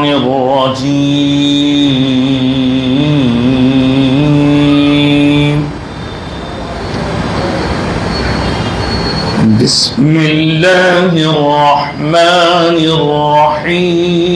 الشيطان الرجيم بسم الله الرحمن الرحيم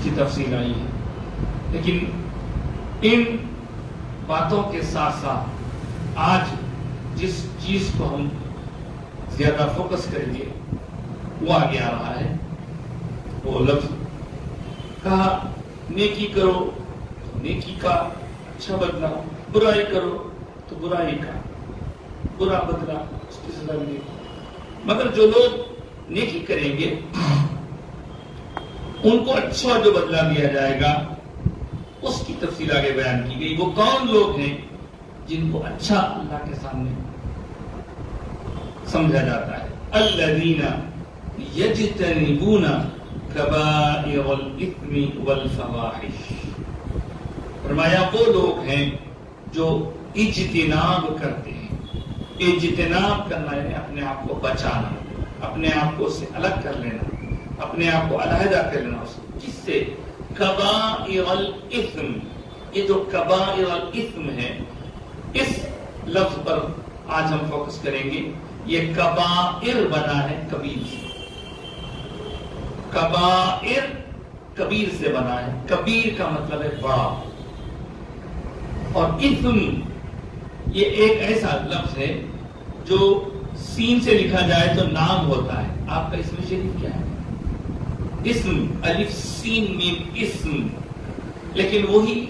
کی تفصیل آئی ہے. لیکن ان باتوں کے ساتھ ساتھ آج جس چیز کو ہم زیادہ فوکس کریں گے وہ آگے آ رہا ہے. وہ لفظ کہا نیکی کرو تو نیکی کا اچھا بدلہ، برائی کرو تو برائی کا برا بدلہ، اس کی سزا ملے. مگر جو لوگ نیکی کریں گے ان کو اچھا جو بدلہ دیا جائے گا اس کی تفصیل آگے بیان کی گئی. وہ کون لوگ ہیں جن کو اچھا اللہ کے سامنے سمجھا جاتا ہے؟ الذین یجتنبون کبائر الاثم والفواحش. فرمایا وہ لوگ ہیں جو اجتناب کرتے ہیں. اجتناب کرنا یعنی اپنے آپ کو بچانا، اپنے آپ کو اس سے الگ کر لینا، اپنے آپ کو علیحدہ کر لینا اس جس سے کبائر الاثم. یہ جو کبائر الاثم ہے اس لفظ پر آج ہم فوکس کریں گے. یہ کبائر بنا ہے کبیر سے. کبائر کبیر سے بنا ہے. کبیر کا مطلب ہے بڑا، اور اثم یہ ایک ایسا لفظ ہے جو سین سے لکھا جائے تو نام ہوتا ہے. آپ کا اسم شریف کیا ہے؟ اسم، الف سین میم اسم. لیکن وہی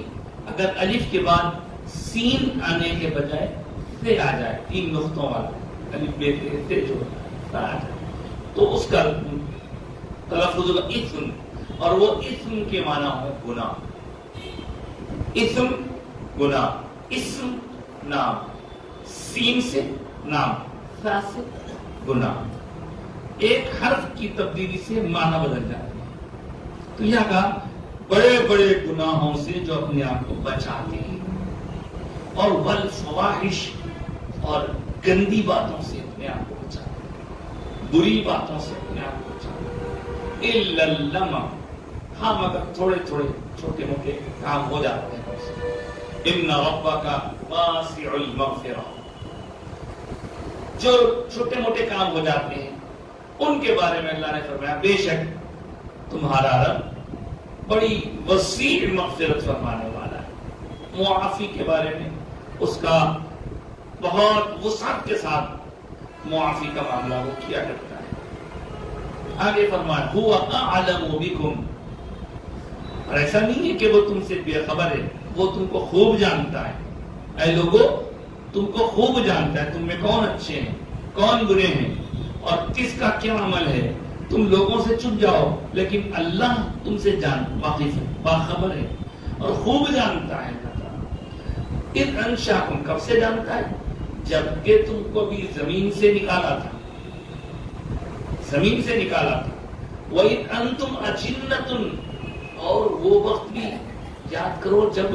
اگر الف کے بعد سین آنے کے بجائے سے آ جائے، 3 نقطوں والا الف بے سے جو آ جائے تو اس کا تلفظ ہوگا اسم. اور وہ اسم کے معنی ہو گناہ. اسم گناہ، اسم نام، سین سے نام، سا سے گناہ. ایک حرف کی تبدیلی سے معنی بدل جاتے ہیں. تو یہاں کا بڑے بڑے گناہوں سے جو اپنے آپ کو بچاتے ہیں، اور والفواحش اور گندی باتوں سے اپنے آپ کو بچاتے ہیں، بری باتوں سے اپنے آپ کو بچاتے ہیں. الا اللمم، ہاں مگر تھوڑے تھوڑے چھوٹے موٹے کام ہو جاتے ہیں. ان ربک واسع المغفرہ، جو چھوٹے موٹے کام ہو جاتے ہیں ان کے بارے میں اللہ نے فرمایا بے شک تمہارا رب بڑی وسیع مغفرت فرمانے والا ہے. معافی کے بارے میں اس کا بہت وسعت کے ساتھ معافی کا معاملہ وہ کیا کرتا ہے. آگے فرمایا هو اعلم بکم، اور ایسا نہیں ہے کہ وہ تم سے بے خبر ہے، وہ تم کو خوب جانتا ہے. اے لوگو تم کو خوب جانتا ہے تم میں کون اچھے ہیں کون برے ہیں اور کس کا کیا عمل ہے. تم لوگوں سے چھپ جاؤ لیکن اللہ تم سے واقف ہے، باخبر ہے اور خوب جانتا ہے. اذ انشاکم، کب سے جانتا ہے؟ جبکہ تم کو بھی زمین سے نکالا تھا، زمین سے نکالا تھا. وَإِذْ أَنْتُمْ أَجِنَّةٌ، اور وہ وقت بھی یاد کرو جب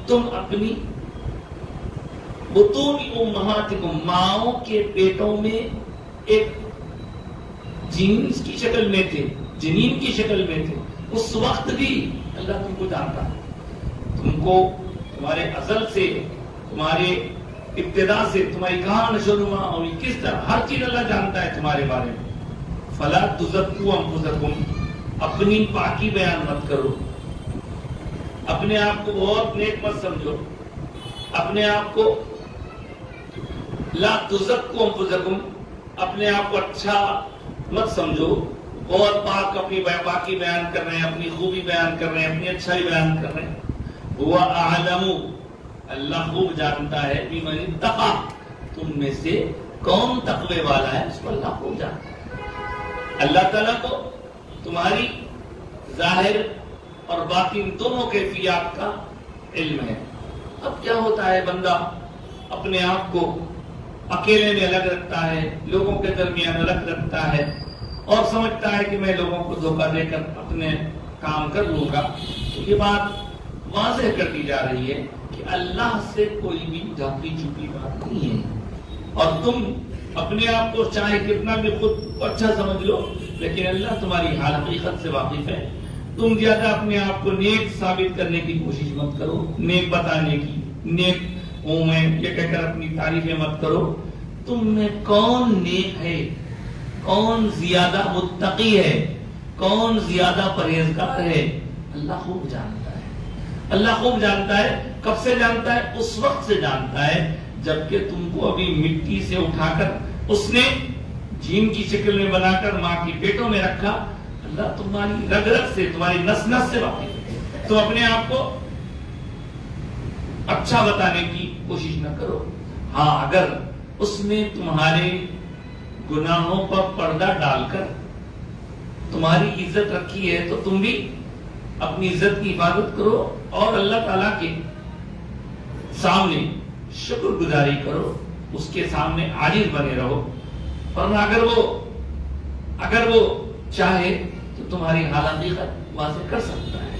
تم اپنی بطون امہاتکم، ماؤں کے پیٹوں میں ایک جنین کی شکل میں تھے، جنین کی شکل میں تھے. اس وقت بھی اللہ تم کو جانتا ہے، تم کو تمہارے ازل سے، تمہارے ابتدا سے، تمہاری کہاں نشو و نما ہوئی، کس طرح، ہر چیز اللہ جانتا ہے تمہارے بارے میں. فلا تزکوا انفسکم، اپنی پاکی بیان مت کرو، اپنے آپ کو بہت نیک مت سمجھو، اپنے آپ کو لا تزکوا انفسکم، اپنے آپ کو اچھا مت سمجھو، بہت پاک اپنی پاکی بیان کر رہے ہیں، اپنی خوبی بیان کر رہے ہیں، اپنی اچھائی بیان کر رہے ہیں. هو اعلم، اللہ خوب جانتا ہے، بمن اتقى، تم میں سے کون تقوی والا ہے اس کو اللہ خوب جانتا ہے. اللہ تعالیٰ کو تمہاری ظاہر اور باطن دونوں کیفیات کا علم ہے. اب کیا ہوتا ہے، بندہ اپنے آپ کو اکیلے میں الگ رکھتا ہے، لوگوں کے درمیان الگ رکھتا ہے اور سمجھتا ہے کہ میں لوگوں کو دھوکہ دے کر اپنے کام کر لوں گا. تو یہ بات واضح کر دی جا رہی ہے کہ اللہ سے کوئی بھی ڈھکی چھپی بات نہیں ہے. اور تم اپنے آپ کو چاہے کتنا بھی خود اچھا سمجھ لو، لیکن اللہ تمہاری حال حقیقت سے واقف ہے. تم زیادہ اپنے آپ کو نیک ثابت کرنے کی کوشش مت کرو، نیک بتانے کی، نیک ہوں میں یہ کہہ کر اپنی تعریفیں مت کرو. تم میں کون نیک ہے، کون زیادہ متقی ہے، کون زیادہ پرہیزگار ہے، اللہ خوب جانتا ہے. اللہ خوب جانتا ہے. کب سے جانتا ہے؟ اس وقت سے جانتا ہے جبکہ تم کو ابھی مٹی سے اٹھا کر اس نے جین کی شکل میں بنا کر ماں کی پیٹوں میں رکھا. اللہ تمہاری رگ رگ سے، تمہاری نس نس سے واقف ہے. تو اپنے آپ کو اچھا بتانے کی کوشش نہ کرو. ہاں اگر اس میں تمہارے گناہوں پر پردہ ڈال کر تمہاری عزت رکھی ہے تو تم بھی اپنی عزت کی حفاظت کرو اور اللہ تعالیٰ کے سامنے شکر گزاری کرو، اس کے سامنے عاجز بنے رہو. ورنہ اگر وہ چاہے تو تمہاری حال حقیقت واضح کر سکتا ہے.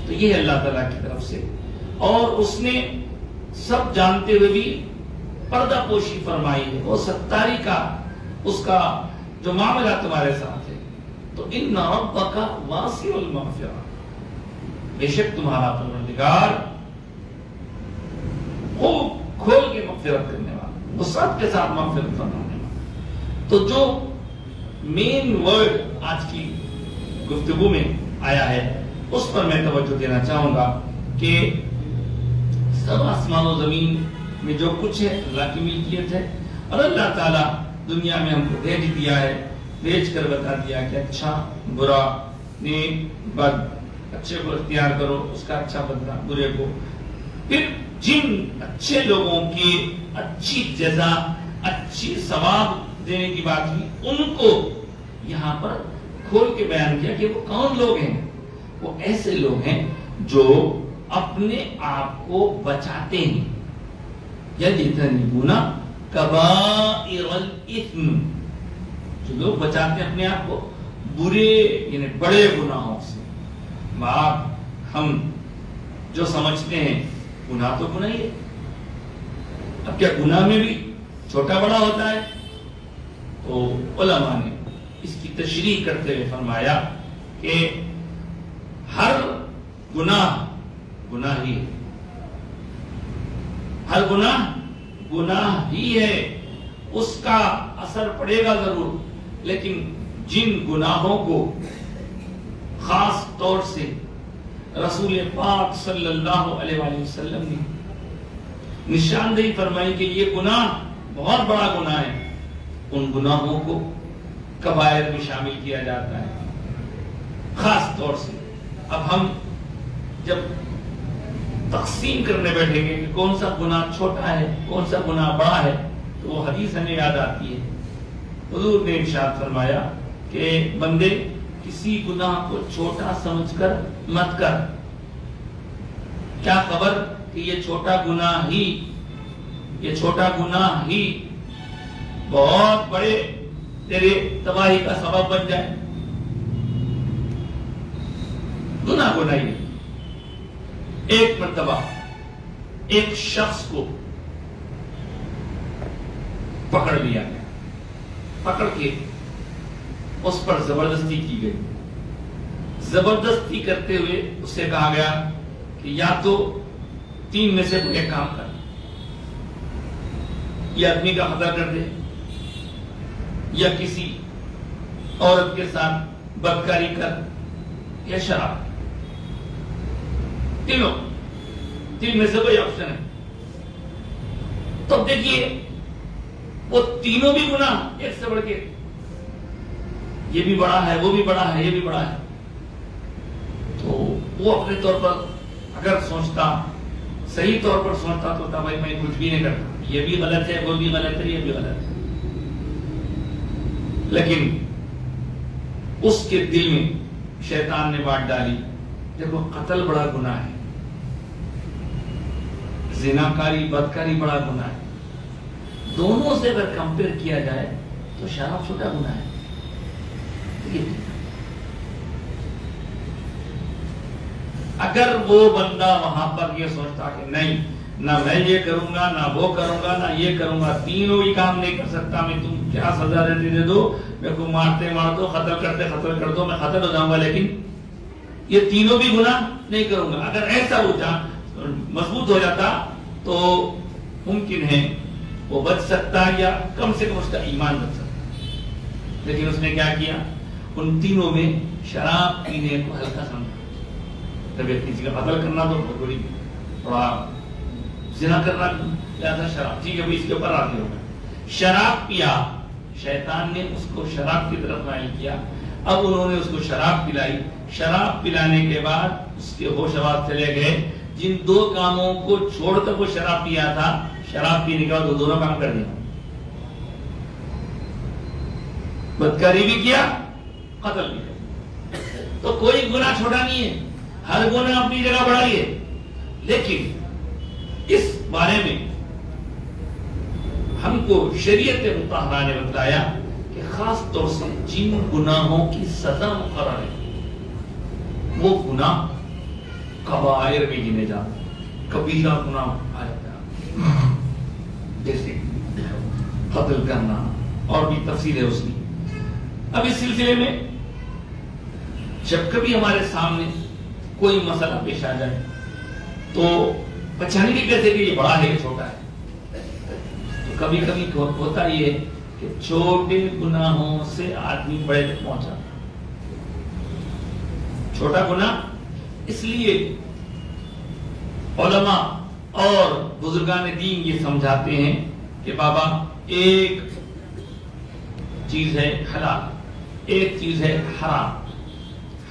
تو یہ ہے اللہ تعالیٰ کی طرف سے. اور اس نے سب جانتے ہوئے بھی پردہ پوشی فرمائی ہے، وہ ستاری کا اس کا جو معاملہ تمہارے ساتھ ہے. تو ان ربک واسع المغفرہ، بے شک تمہارا پروردگار خوب کھول کے مغفرت کرنے والا، وسعت کے ساتھ مغفرت فرمانے والا. تو جو مین ورڈ آج کی گفتگو میں آیا ہے اس پر میں توجہ دینا چاہوں گا کہ سب آسمان و زمین میں جو کچھ ہے اللہ کی ملکیت ہے، اور اللہ تعالیٰ دنیا میں ہم کو بھیج دیا ہے، بھیج کر بتا دیا کہ اچھا برا نیک بد، اچھے کو اختیار کرو اس کا اچھا بدلہ، برے کو. پھر جن اچھے لوگوں کی اچھی جزا، اچھی ثواب دینے کی بات ہوئی، ان کو یہاں پر کھول کے بیان کیا کہ وہ کون لوگ ہیں. وہ ایسے لوگ ہیں جو اپنے آپ کو بچاتے ہیں. یجتنبون کبائر الاثم، جو لوگ بچاتے ہیں اپنے آپ کو برے یعنی بڑے گناہوں سے. ہم جو سمجھتے ہیں گناہ تو گناہ ہی ہے. اب کیا گناہ میں بھی چھوٹا بڑا ہوتا ہے؟ تو علماء نے اس کی تشریح کرتے ہوئے فرمایا کہ ہر گناہ گناہ ہی ہے، ہر گناہ ہی ہے. اس کا اثر پڑے گا ضرور، لیکن جن گناہوں کو خاص طور سے رسول پاک صلی اللہ علیہ وآلہ وسلم نے نشاندہی فرمائی کہ یہ گناہ بہت بڑا گناہ ہے، ان گناہوں کو کبائر میں شامل کیا جاتا ہے خاص طور سے. اب ہم جب تقسیم کرنے بیٹھیں گے کہ کون سا گناہ چھوٹا ہے کون سا گناہ بڑا ہے، تو وہ حدیث ہمیں یاد آتی ہے. حضور نے ارشاد فرمایا کہ بندے کسی گناہ کو چھوٹا سمجھ کر مت کر. کیا خبر کہ یہ چھوٹا گناہ ہی بہت بڑے تیرے تباہی کا سبب بن جائے. گناہ ہی. ایک مرتبہ ایک شخص کو پکڑ لیا گیا، پکڑ کے اس پر زبردستی کی گئی. زبردستی کرتے ہوئے اس سے کہا گیا کہ یا تو 3 میں سے ایک کام کر، یا آدمی کا قتل کر دے، یا کسی عورت کے ساتھ بدکاری کر، یا شراب. تین میں سے کوئی آپشن ہے. تو دیکھیے وہ تینوں بھی گناہ ایک سے بڑھ کے، یہ بھی بڑا ہے وہ بھی بڑا ہے یہ بھی بڑا ہے. تو وہ اپنے طور پر اگر سوچتا، صحیح طور پر سوچتا تو بھائی میں کچھ بھی نہیں کرتا، یہ بھی غلط ہے وہ بھی غلط ہے یہ بھی غلط ہے. لیکن اس کے دل میں شیطان نے بات ڈالی، دیکھو قتل بڑا گناہ ہے، زناکاری بدکاری بڑا گناہ ہے، دونوں سے اگر کمپیئر کیا جائے تو شراب چھوٹا گناہ ہے. اگر وہ بندہ وہاں پر یہ سوچتا کہ نہیں، نہ میں یہ کروں گا نہ وہ کروں گا نہ یہ کروں گا، تینوں ہی کام نہیں کر سکتا، میں تم کیا سزا دیتے دے دو، میرے کو مارتے مار دو، قتل کرتے قتل کر دو، میں قتل ہو جاؤں گا، لیکن یہ تینوں بھی گناہ نہیں کروں گا. اگر ایسا مضبوط ہو جاتا تو ممکن ہے وہ بچ سکتا یا کم سے کم اس کا ایمان بچ سکتا. لیکن اس نے کیا کیا، ان تینوں میں شراب پینے کو ہلکا سمجھا. طبیعت کسی کا قتل کرنا تو بہت بڑی، تھوڑا زنا کرنا لہذا شراب، ٹھیک ہے بھائی اس کے اوپر راضی ہو گئے. شراب پیا، شیطان نے اس کو شراب کی طرف مائل کیا. اب انہوں نے اس کو شراب پلائی. شراب پلانے کے بعد اس کے ہوش حواس چلے گئے. جن دو کاموں کو چھوڑ کر وہ شراب پیا تھا، شراب پینے کے بعد وہ دونوں کام کر دیا. بدکاری بھی کیا، قتل بھی کیا. تو کوئی گناہ چھوٹا نہیں ہے، ہر گناہ اپنی جگہ بڑائی ہے. لیکن اس بارے میں ہم کو شریعت مطہرہ نے بتایا کہ خاص طور سے جن گناہوں کی سزا مقرر ہے وہ گناہ کبائر میں گنے جاتے ہیں. کبیرہ گناہ آتا ہے جیسے قتل کرنا، اور بھی تفصیل ہے اس کی. اب اس سلسلے میں جب کبھی ہمارے سامنے کوئی مسئلہ پیش آ جائے تو پہچانے کی کیسے کہ یہ بڑا ہے کہ چھوٹا ہے. تو کبھی کبھی ہوتا یہ ہے کہ چھوٹے گناہوں سے آدمی بڑے تک پہنچا. چھوٹا گناہ اس لیے علماء اور بزرگان دین یہ سمجھاتے ہیں کہ بابا ایک چیز ہے حلال، ایک چیز ہے حرام.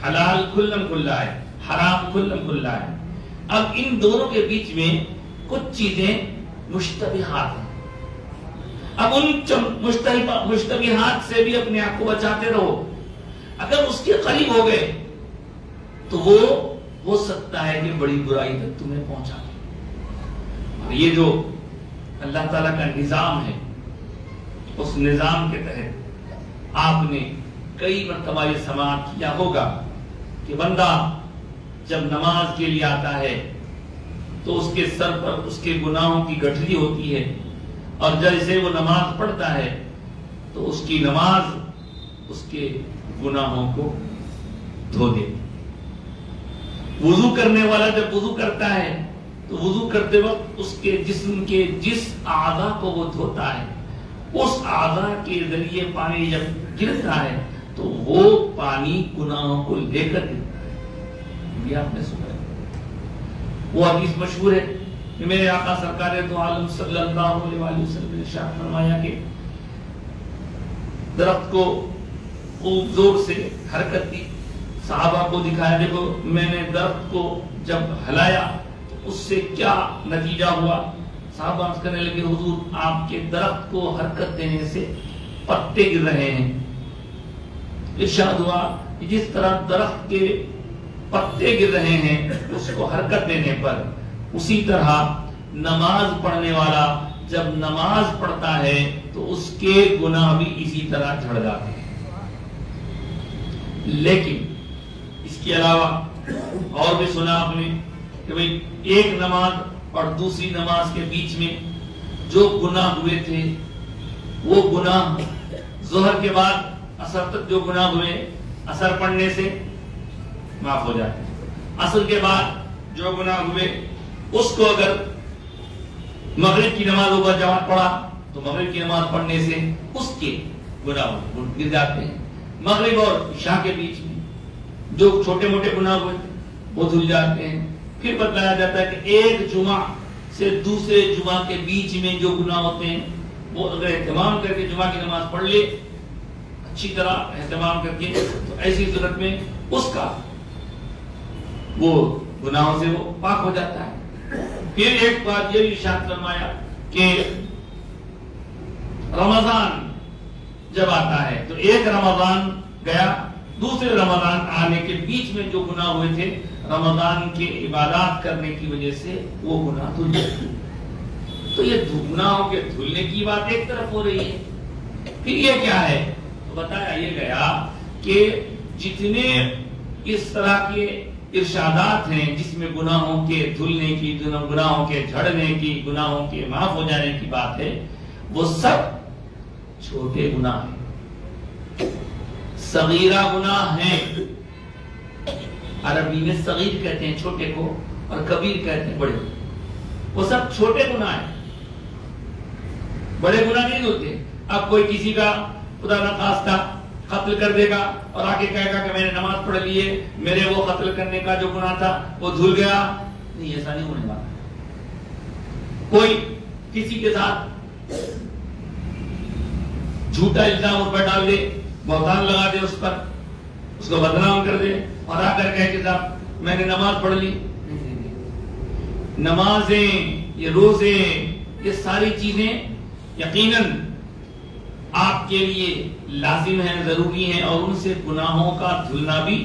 حلال کھلم کھلا ہے، حرام کھلم کھلا ہے. اب ان دونوں کے بیچ میں کچھ چیزیں مشتبہات ہیں. اب ان مشتبہات سے بھی اپنے آپ کو بچاتے رہو. اگر اس کے قریب ہو گئے تو وہ ہو سکتا ہے کہ بڑی برائی تک تمہیں پہنچا دے. اور یہ جو اللہ تعالیٰ کا نظام ہے، اس نظام کے تحت آپ نے کئی مرتبہ یہ سماعت کیا ہوگا کہ بندہ جب نماز کے لیے آتا ہے تو اس کے سر پر اس کے گناہوں کی گٹھلی ہوتی ہے، اور جیسے وہ نماز پڑھتا ہے تو اس کی نماز اس کے گناہوں کو دھو دے. وضو کرنے والا جب وضو کرتا ہے تو وضو کرتے وقت اس کے جسم کے جس اعضاء کو وہ دھوتا ہے، اس اعضاء کے ذریعے پانی جب گرتا ہے تو وہ پانی گناہوں کو لے کر یہ آپ نے سنا ہے. وہ حدیث مشہور ہے کہ میرے آقا سرکار دو عالم صلی اللہ علیہ وآلہ وسلم نے ارشاد فرمایا کہ درخت کو خوب زور سے حرکت دی. صحابہ کو دکھایا دیکھو میں نے درخت کو جب ہلایا اس سے کیا نتیجہ ہوا. صحابہ عرض کرنے لگے حضور آپ کے درخت کو حرکت دینے سے پتے گر رہے ہیں. ارشاد ہوا کہ جس طرح درخت کے پتے گر رہے ہیں اس کو حرکت دینے پر، اسی طرح نماز پڑھنے والا جب نماز پڑھتا ہے تو اس کے گناہ بھی اسی طرح جھڑ جاتے ہیں. لیکن اس کے علاوہ اور بھی سنا آپ نے کہ بھئی ایک نماز اور دوسری نماز کے بیچ میں جو گناہ ہوئے تھے وہ گناہ ظہر کے بعد عصر تک جو گناہ ہوئے عصر پڑھنے سے معاف ہو جاتے ہیں. عصر کے بعد جو گناہ ہوئے اس کو اگر مغرب کی نماز اوپر جماعت پڑھا تو مغرب کی نماز پڑھنے سے اس کے گناہ گر جاتے ہیں. مغرب اور عشاء کے بیچ میں جو چھوٹے موٹے گناہ ہوئے وہ دھل جاتے ہیں. پھر بتایا جاتا ہے کہ ایک جمعہ سے دوسرے جمعہ کے بیچ میں جو گناہ ہوتے ہیں وہ اگر اہتمام کر کے جمعہ کی نماز پڑھ لے اچھی طرح اہتمام کر کے تو ایسی صورت میں اس کا وہ گناہوں سے وہ پاک ہو جاتا ہے. پھر ایک بات یہ بھی ارشاد فرمایا کہ رمضان جب آتا ہے تو ایک رمضان گیا، دوسرے رمضان آنے کے بیچ میں جو گناہ ہوئے تھے رمضان کے عبادات کرنے کی وجہ سے وہ گناہ دھل جاتے. تو یہ گناہوں کے دھلنے کی بات ایک طرف ہو رہی ہے. پھر یہ کیا ہے تو بتایا یہ گیا کہ جتنے اس طرح کے ارشادات ہیں جس میں گناہوں کے دھلنے کی، گناہوں کے جھڑنے کی، گناہوں کے معاف ہو جانے کی بات ہے، وہ سب چھوٹے گناہ ہیں، صغیرہ گناہ ہیں. عربی میں صغیر کہتے ہیں چھوٹے کو اور کبیر کہتے ہیں بڑے. وہ سب چھوٹے گناہ ہیں، بڑے گناہ نہیں ہوتے. اب کوئی کسی کا خدا نخواستہ قتل قتل کر دے گا اور آگے کہے گا کہ میں نے نماز پڑھ لی ہے، میرے وہ قتل کرنے کا جو گناہ تھا وہ دھل گیا. نہیں، ایسا نہیں ہونے والا. کوئی کسی کے ساتھ جھوٹا الزام اس پر ڈال دے، بہتان لگا دے، اس پر اس کو بدنام کر دے اور آ کر کہے کہ صاحب میں نے نماز پڑھ لی. نمازیں، یہ روزے، یہ ساری چیزیں یقیناً آپ کے لیے لازم ہیں، ضروری ہیں، اور ان سے گناہوں کا دھلنا بھی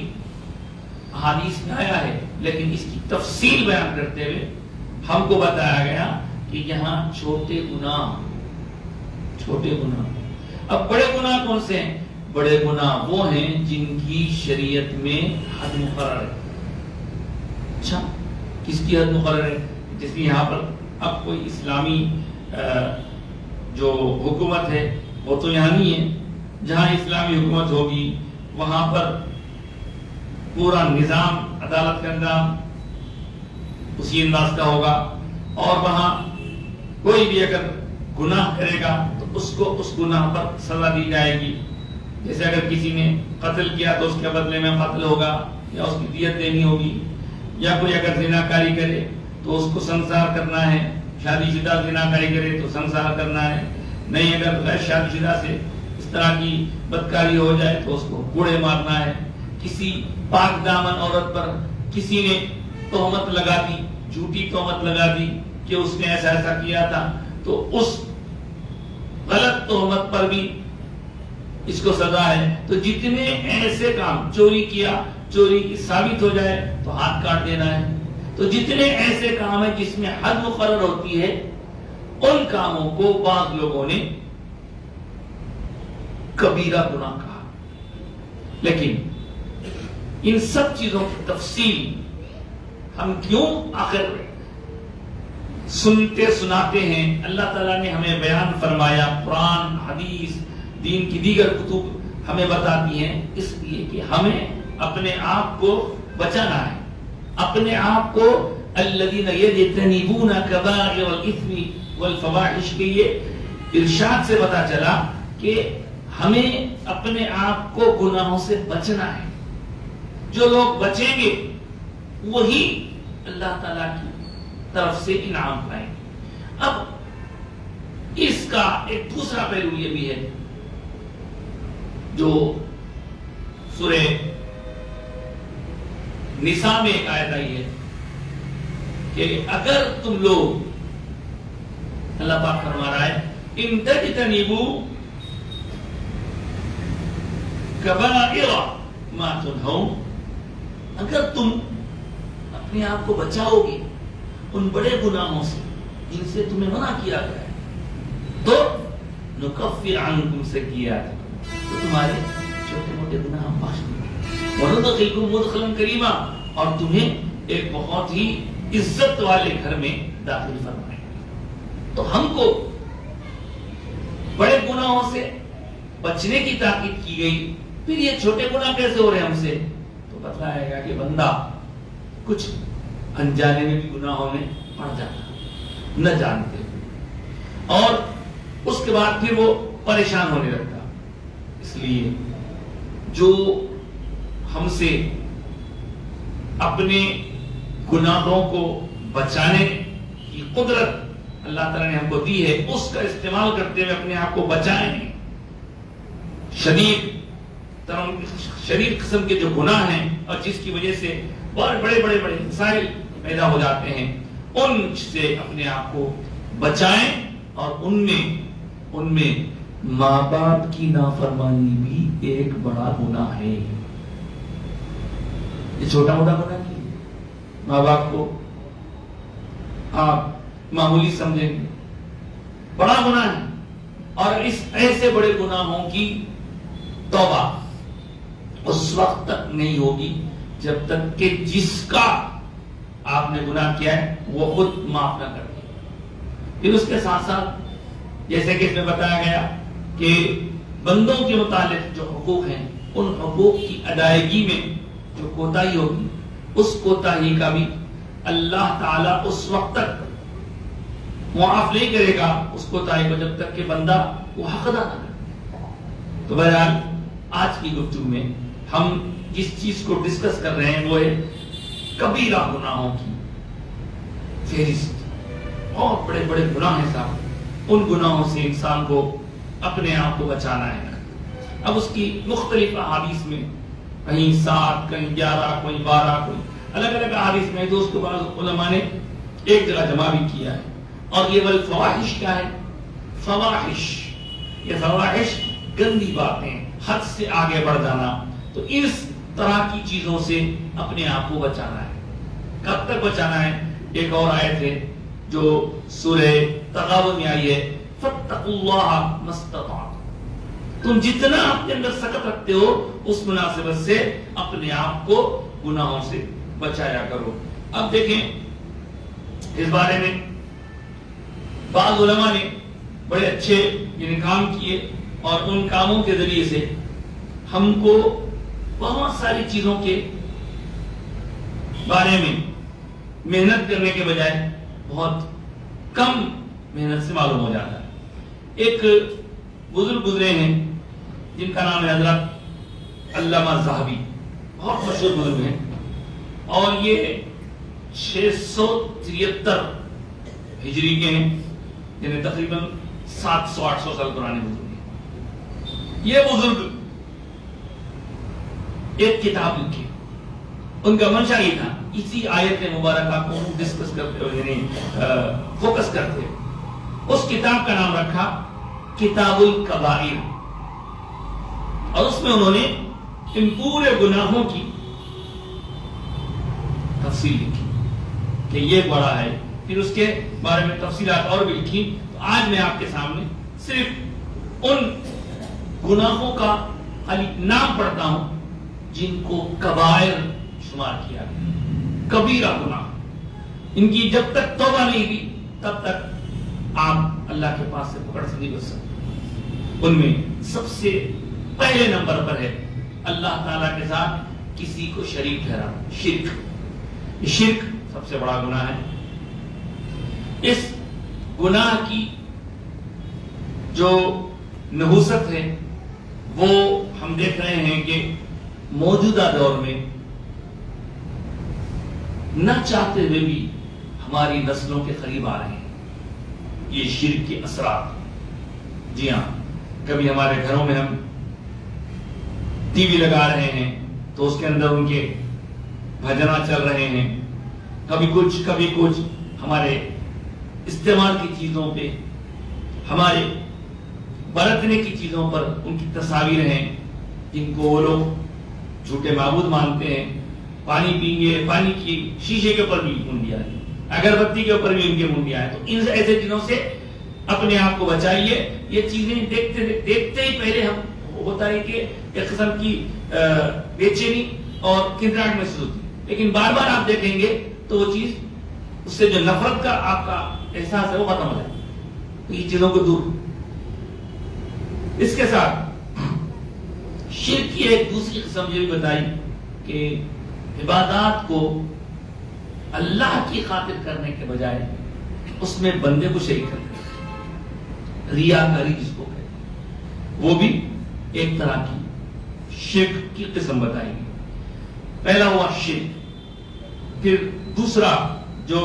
حدیث میں آیا ہے. لیکن اس کی تفصیل بیان کرتے ہوئے ہم کو بتایا گیا کہ یہاں چھوٹے گناہ. اب بڑے گناہ کون سے ہیں؟ بڑے گناہ وہ ہیں جن کی شریعت میں حد مقرر ہے. اچھا، کس کی حد مقرر ہے؟ جس کی یہاں پر اب کوئی اسلامی جو حکومت ہے وہ تو یہاں نہیں ہے. جہاں اسلامی حکومت ہوگی وہاں پر پورا نظام، عدالت کا نظام اسی انداز کا ہوگا، اور وہاں کوئی بھی اگر گناہ کرے گا تو اس کو اس گناہ پر سزا دی جائے گی. جیسے اگر کسی نے قتل کیا تو اس کے بدلے میں قتل ہوگا یا اس کی دیت دینی ہوگی، یا کوئی اگر زناکاری کرے تو اس کو سنسار کرنا ہے، شادی شدہ زناکاری کرے تو سنسار کرنا ہے. نہیں، اگر غیر شادی شدہ سے اس طرح کی بدکاری ہو جائے تو اس کو کوڑے مارنا ہے. کسی پاک دامن عورت پر کسی نے تہمت لگا دی، جھوٹی تہمت لگا دی کہ اس نے ایسا ایسا کیا تھا، تو اس غلط تہمت پر بھی اس کو سزا ہے. تو جتنے ایسے کام، چوری کیا، چوری ثابت ہو جائے تو ہاتھ کاٹ دینا ہے. تو جتنے ایسے کام ہیں جس میں حد مقرر ہوتی ہے ان کاموں کو بعض لوگوں نے کبیرہ گناہ کہا. لیکن ان سب چیزوں کی تفصیل ہم کیوں آخر سنتے سناتے ہیں؟ اللہ تعالیٰ نے ہمیں بیان فرمایا، قرآن، حدیث، دین کی دیگر کتب ہمیں بتاتی ہیں، اس لیے کہ ہمیں اپنے آپ کو بچانا ہے. اپنے آپ کو الذین یجتنبون کبائر الاثم والفواحش کے یہ ارشاد سے پتا چلا کہ ہمیں اپنے آپ کو گناہوں سے بچنا ہے. جو لوگ بچیں گے وہی اللہ تعالیٰ کی طرف سے انعام پائیں. اب اس کا ایک دوسرا پہلو یہ بھی ہے جو سورہ نساء میں ایک آیت آئی ہے کہ اگر تم لوگ، اللہ پاک فرما رہا ہے، ان تجتنبوا کبائر ما تنہون، اگر تم اپنے آپ کو بچاؤ گے ان بڑے گناہوں سے جن سے تمہیں منع کیا گیا ہے، تو نکفر عنکم سیئاتکم، تو تمہارے چھوٹے موٹے گناہ ہم معاف کریں گے، وندخلکم مدخلا کریما، اور تمہیں ایک بہت ہی عزت والے گھر میں داخل فرمائیں. تو ہم کو بڑے گناہوں سے بچنے کی تاکید کی گئی. پھر یہ چھوٹے گناہ کیسے ہو رہے ہیں ہم سے؟ تو بتلایا گا کہ بندہ کچھ انجانے میں بھی گناہوں میں پڑ جاتا نہ جانتے، اور اس کے بعد پھر وہ پریشان ہونے لگتا. اس لیے جو ہم سے اپنے گناہوں کو بچانے کی قدرت اللہ تعالیٰ نے ہم کو دی ہے، اس کا استعمال کرتے ہوئے اپنے آپ کو بچائیں. شدید قسم کے جو گناہ ہیں اور جس کی وجہ سے بہت بڑے مسائل پیدا ہو جاتے ہیں، ان سے اپنے آپ کو بچائیں. اور ان میں ماں باپ کی نافرمانی بھی ایک بڑا گناہ ہے. یہ چھوٹا موٹا گناہ نہیں ہے. ماں باپ کو آپ معمولی سمجھیں گے، بڑا گناہ ہے. اور اس ایسے بڑے گناہوں کی توبہ اس وقت تک نہیں ہوگی جب تک کہ جس کا آپ نے گناہ کیا ہے وہ خود معاف نہ کر دے. پھر اس کے ساتھ ساتھ جیسے کہ اس میں بتایا گیا کہ بندوں کے متعلق جو حقوق ہیں ان حقوق کی ادائیگی میں جو کوتاہی ہوگی، اس کوتاہی کا بھی اللہ تعالیٰ اس وقت تک معاف نہیں کرے گا اس کوتاہی کو جب تک کہ بندہ وہ حق ادا نہ کرے. تو بہرحال آج کی گفتگو میں ہم جس چیز کو ڈسکس کر رہے ہیں وہ ہے کبیرہ گناہوں کی فہرست. بہت بڑے بڑے گناہ ہیں صاحب، ان گناہوں سے انسان کو اپنے آپ کو بچانا ہے. اب اس کی مختلف احادیث میں کہیں 7 کہیں 11 کوئی 12 کوئی الگ الگ احادیث میں دوست کو بعض علماء نے ایک جگہ جمع بھی کیا ہے. اور یہ والفواحش کیا ہے؟ فواحش، یہ فواحش گندی باتیں، حد سے آگے بڑھ جانا. تو اس طرح کی چیزوں سے اپنے آپ کو بچانا ہے. کب تک بچانا ہے؟ ایک اور آیت ہے جو سورہ تغابن میں آئی ہے، فاتقوا اللہ ما استطعتم. تم جتنا اپنے اندر سکت رکھتے ہو اس مناسبت سے اپنے آپ کو گناہوں سے بچایا کرو. اب دیکھیں اس بارے میں بعض علماء نے بڑے اچھے کام کیے اور ان کاموں کے ذریعے سے ہم کو بہت ساری چیزوں کے بارے میں محنت کرنے کے بجائے بہت کم محنت سے معلوم ہو جاتا ہے. ایک بزرگ گزرے ہیں جن کا نام ہے حضرت علامہ ذہبی، بہت مشہور بزرگ ہیں اور یہ 673 ہجری کے ہیں، یعنی تقریباً 700-800 سال پرانے بزرگ ہیں. یہ بزرگ ایک کتاب لکھی، ان کا منشا یہ تھا اسی آیت مبارکہ کو ڈسکس کرتے ہوئے یعنی فوکس کرتے ہوئے اس کتاب کا نام رکھا کتاب الکبائر. اور اس میں انہوں نے ان پورے گناہوں کی تفصیل لکھی کہ یہ بڑا ہے، پھر اس کے بارے میں تفصیلات اور بھی لکھی. تو آج میں آپ کے سامنے صرف ان گناہوں کا خالی نام پڑھتا ہوں جن کو کبائر شمار کیا گیا، کبیرہ گناہ. ان کی جب تک توبہ نہیں ہوئی تب تک آپ اللہ کے پاس سے پکڑ سے نہیں بچ سکتے. ان میں سب سے پہلے نمبر پر ہے اللہ تعالیٰ کے ساتھ کسی کو شریک ٹھہرانا، شرک. یہ شرک سب سے بڑا گناہ ہے. اس گناہ کی جو نحوست ہے وہ ہم دیکھ رہے ہیں کہ موجودہ دور میں نہ چاہتے ہوئے بھی ہماری نسلوں کے قریب آ رہے ہیں یہ شرک کے اثرات. جی ہاں، کبھی ہمارے گھروں میں ہم ٹی وی لگا رہے ہیں تو اس کے اندر ان کے بھجنا چل رہے ہیں، کبھی کچھ ہمارے استعمال کی چیزوں پہ، ہمارے برتنے کی چیزوں پر ان کی تصاویر ہیں جن کو وہ لوگ جھوٹے معبود مانتے ہیں. پانی پئیں گے، پانی کی شیشے کے اوپر بھی منڈیاں ہیں، اگربتی کے اوپر بھی ان کے منڈیاں ہیں. تو ان ایسے چیزوں سے اپنے آپ کو بچائیے. یہ چیزیں دیکھتے ہی پہلے ہم ہوتا ہے کہ ایک قسم کی بے چینی اور کنراہٹ محسوس ہوتی ہے، لیکن بار بار آپ دیکھیں گے تو وہ چیز، اس سے جو نفرت کا آپ کا احساس ہے وہ ختم ہو جائے. تو یہ چیزوں کو دور. اس کے ساتھ شرک کی ایک دوسری قسم یہ بھی بتائی کہ عبادات کو اللہ کی خاطر کرنے کے بجائے اس میں بندے کو شریک کرنا، ریاکاری جس کو کہتے ہیں، وہ بھی ایک طرح کی شرک کی قسم بتائی گئی. پہلا ہوا شرک. پھر دوسرا جو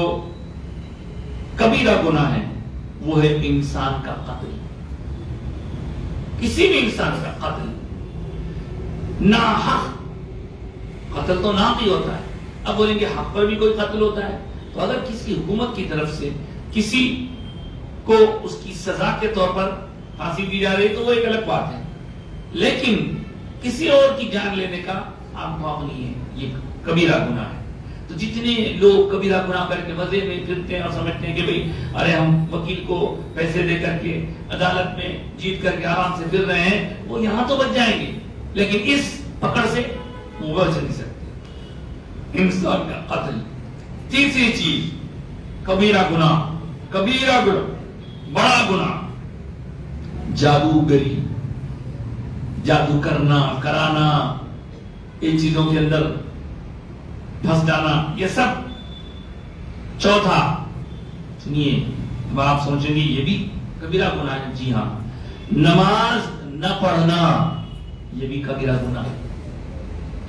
کبیرہ گناہ ہے وہ ہے انسان کا قتل. کسی بھی انسان کا قتل، ناحق قتل تو ناحق ہی ہوتا ہے. اب بولیں گے حق پر بھی کوئی قتل ہوتا ہے، تو اگر کسی حکومت کی طرف سے کسی کو اس کی سزا کے طور پر پھانسی دی جا رہی تو وہ ایک الگ بات ہے، لیکن کسی اور کی جان لینے کا آپ کو حق نہیں ہے. یہ کبیرہ گناہ ہے. تو جتنے لوگ کبیرہ گناہ کر کے مزے میں پھرتے ہیں اور سمجھتے ہیں کہ بھئی ارے ہم وکیل کو پیسے دے کر کے عدالت میں جیت کر کے آرام سے پھر رہے ہیں، وہ یہاں تو بچ جائیں گے لیکن اس پکڑ سے وہ بچ نہیں سکتے. انسان کا قتل. تیسری چیز کبیرہ گناہ، بڑا گناہ جادوگری، جادو کرنا، کرانا، ان چیزوں کے اندر پھنس جانا، یہ سب. چوتھا سنیے، اب آپ سوچیں گے یہ بھی کبیرہ گناہ ہے. جی ہاں، نماز نہ پڑھنا یہ بھی کبیرہ گناہ ہے.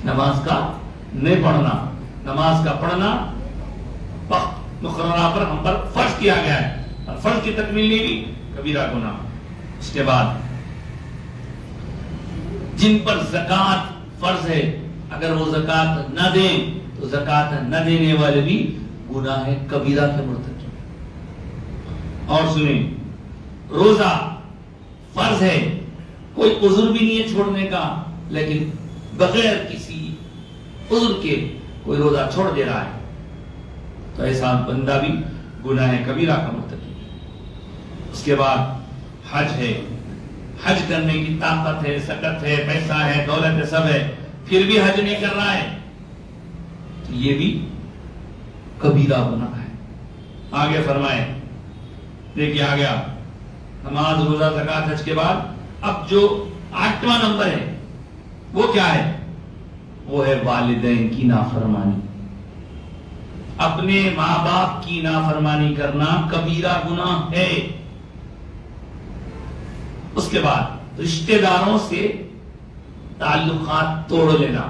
نماز کا نہیں پڑھنا، نماز کا پڑھنا وقت مقررہ پر ہم پر فرض کیا گیا ہے، اور فرض کی تکمیل نہیں بھی کبیرہ گناہ. اس کے بعد جن پر زکوٰۃ فرض ہے اگر وہ زکوٰۃ نہ دیں تو زکوٰۃ نہ دینے والے بھی گناہ کبیرہ کے مرتکب. اور سنیں، روزہ فرض ہے، کوئی عذر بھی نہیں ہے چھوڑنے کا، لیکن بغیر کسی عذر کے کوئی روزہ چھوڑ دے رہا ہے تو ایسا بندہ بھی گناہ کبیرہ کا مرتکب ہے. اس کے بعد حج ہے، حج کرنے کی طاقت ہے، سکت ہے، پیسہ ہے، دولت ہے، سب ہے، پھر بھی حج نہیں کر رہا ہے تو یہ بھی کبیرہ گناہ ہے. آگے فرمائے، دیکھیے آ گیا نماز، روزہ، زکوٰۃ، حج کے بعد اب جو 8واں نمبر ہے وہ کیا ہے؟ وہ ہے والدین کی نافرمانی. اپنے ماں باپ کی نافرمانی کرنا کبیرہ گناہ ہے. اس کے بعد رشتہ داروں سے تعلقات توڑ لینا،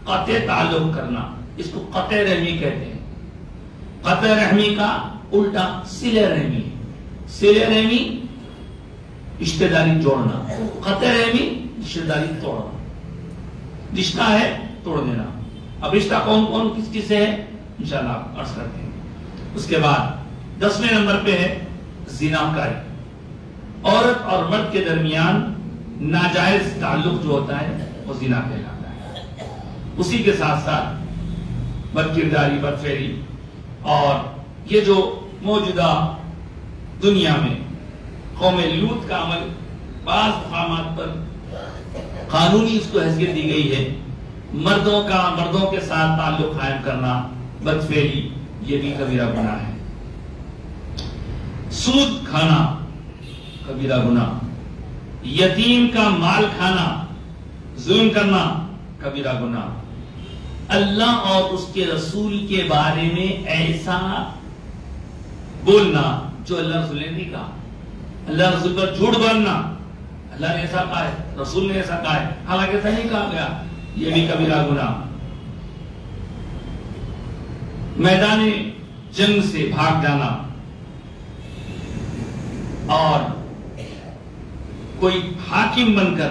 قطع تعلق کرنا، اس کو قطع رحمی کہتے ہیں. قطع رحمی کا الٹا صلہ رحمی. صلہ رحمی رشتہ داری جوڑنا، قطع رحمی رشتہ داری توڑنا. رشتہ ہے توڑ دینا. اب رشتہ کون کون کس کس سے ہے انشاءاللہ عرض کرتے ہیں. اس کے بعد 10ویں نمبر پہ ہے زناکاری. عورت اور مرد کے درمیان ناجائز تعلق جو ہوتا ہے وہ زنا کہلاتا ہے. اسی کے ساتھ ساتھ بد کرداری، بد فعلی، اور یہ جو موجودہ دنیا میں قوم لوط کا عمل بعض مقامات پر قانونی اس کو حیثیت دی گئی ہے، مردوں کے ساتھ تعلق قائم کرنا، بد فعلی، یہ بھی کبیرہ گناہ ہے. سود کھانا کبیرہ گناہ. یتیم کا مال کھانا، ظلم کرنا کبیرہ گناہ. اللہ اور اس کے رسول کے بارے میں ایسا بولنا جو اللہ رسول نے نہیں کہا. اللہ رسول پر جھوٹ بولنا، اللہ نے ایسا کہا ہے، رسول نے ایسا کہا ہے، حالانکہ ایسا نہیں کہا گیا، یہ بھی کبیرہ گناہ. میدان جنگ سے بھاگ جانا، اور کوئی حاکم بن کر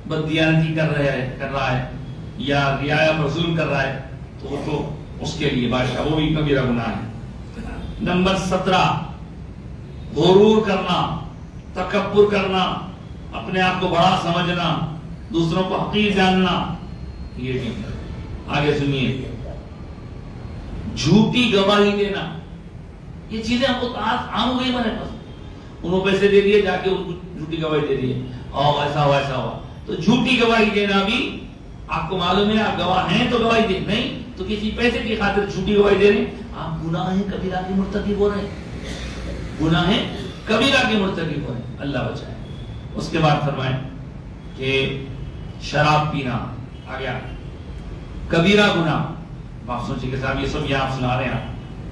بددیانتی کر رہا ہے یا رعایا پر ظلم کر رہا ہے تو وہ تو اس کے لیے بادشاہ، وہ بھی کبیرہ گناہ ہے. نمبر 17 غرور کرنا، تکبر کرنا، اپنے آپ کو بڑا سمجھنا، دوسروں کو حقیر جاننا، یہ بھی. آگے سنیے، جھوٹی گواہی دینا. یہ چیزیں ہم کو عام ہو گئی ہمارے پاس. انہوں پیسے دے دیے، جا کے ان کو جھوٹی گواہی دے دیے، اور ایسا ہوا. تو جھوٹی گواہی دینا بھی آپ کو معلوم ہے، آپ گواہ ہیں تو گواہی دیں، نہیں تو کسی پیسے کی خاطر جھوٹی گواہی دے رہے ہیں، آپ گناہ کبیرہ کے مرتکب ہو رہے ہیں. گناہ کبیرہ کے مرتکب ہو رہے ہیں، اللہ بچائے. اس کے بعد فرمائیں کہ شراب پینا آ گیا کبیرہ گناہ. آپ سوچیں کہ صاحب یہ سب یہاں آپ سنا رہے ہیں،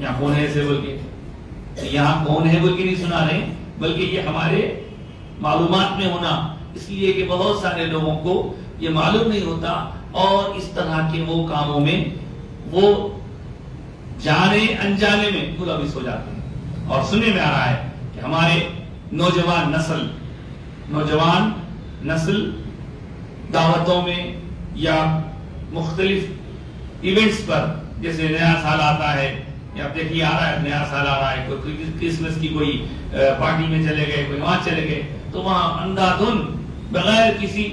یہاں کون ہے ایسے بول کے؟ یہاں کون ہے بول کے نہیں سنا رہے، بلکہ یہ ہمارے معلومات میں ہونا، اس لیے کہ بہت سارے لوگوں کو یہ معلوم نہیں ہوتا، اور اس طرح کے وہ کاموں میں وہ جانے انجانے میں ملوث ہو جاتے ہیں. اور سننے میں آ رہا ہے کہ ہمارے نوجوان نسل دعوتوں میں یا مختلف ایونٹس پر، جیسے نیا سال آتا ہے، یا آپ دیکھیے آ رہا ہے نیا سال آ رہا ہے، کوئی کرسمس کی کوئی پارٹی میں چلے گئے، کوئی وہاں چلے گئے، تو وہاں اندھا دھن بغیر کسی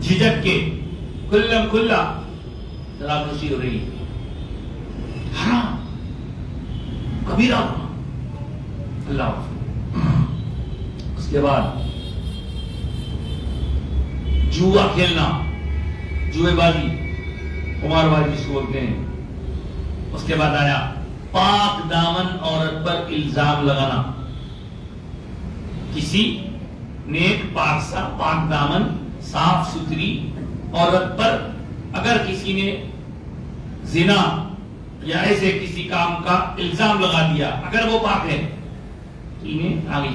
جھجک کے کھلم کھلا شراب نوشی ہو رہی ہے. حرام، کبیرہ گناہ، اللہ. اس کے بعد جوا کھیلنا، جوئے بازی، قمار بازی جس کو بولتے ہیں. اس کے بعد آیا پاک دامن عورت پر الزام لگانا. کسی نیک پاک دامن صاف ستھری عورت پر اگر کسی نے زنا یا ایسے کسی کام کا الزام لگا دیا، اگر وہ پاک ہے تو انہیں آگے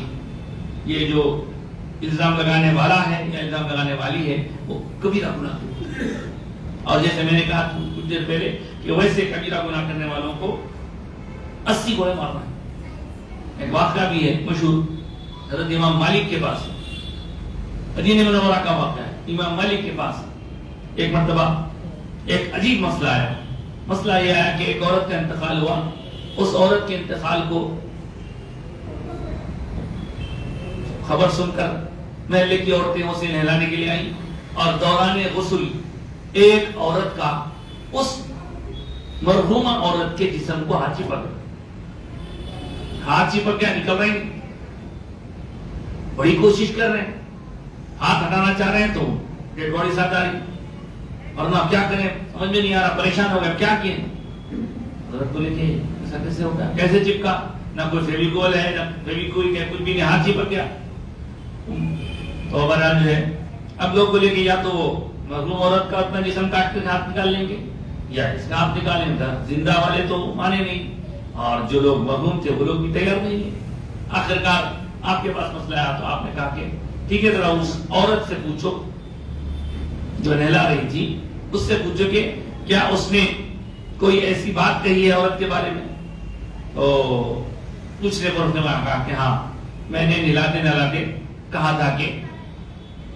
یہ جو الزام لگانے والا ہے یا الزام لگانے والی ہے وہ کبیرہ گناہ ہے۔ اور جیسے میں نے کہا کچھ دیر پہلے کہ ویسے کبیرہ گناہ کرنے والوں کو 80 کوڑے مارنا ہے۔ ایک واقعہ بھی ہے مشہور، حضرت امام مالک کے پاس، مدینہ منورہ کا واقعہ ہے۔ امام مالک کے پاس ایک مرتبہ ایک عجیب مسئلہ آیا۔ مسئلہ یہ آیا کہ ایک عورت کا انتقال ہوا، اس عورت کے انتقال کو خبر سن کر محلے کی عورتیں اسے نہلانے کے لیے آئیں، اور دوران غسل ایک عورت کا اس مرحومہ عورت کے جسم کو ہاتھ چپک گیا۔ ہاتھ چپک گیا، نکل رہے ہیں، بڑی کوشش کر رہے ہیں، ہاتھ ہٹانا چاہ رہے ہیں تو ڈیڈ باڈی ساتھ آ رہی، اور نہ کیا کریں سمجھ میں نہیں آ رہا، پریشان ہو گیا، کیا کیے؟ حضرت بولے کہ ایسا کیسے ہوگا، کیسے چپکا؟ نہ کوئی فیویکول ہے نہ فیویکوئک ہے، کچھ بھی نہیں، ہاتھ چپک گیا۔ تو بہرحال جو ہے اب لوگ بولے کہ یا تو مرحوم عورت کا اپنا جسم کاٹ کے ہاتھ نکال لیں گے یا اس کا ہاتھ نکالیں گے۔ زندہ والے تو مانے نہیں، اور جو لوگ مرحوم تھے وہ لوگ بھی تیار نہیں ہیں۔ آخرکار آپ کے پاس مسئلہ آیا تو آپ نے کہا کہ ٹھیک ہے، ذرا اس عورت سے پوچھو جو نہلا رہی تھی، اس سے پوچھو کہ کیا اس نے کوئی ایسی بات کہی ہے عورت کے بارے میں؟ تو پوچھنے پر اس نے کہا کہ ہاں، میں نے نہلاتے کہا تھا کہ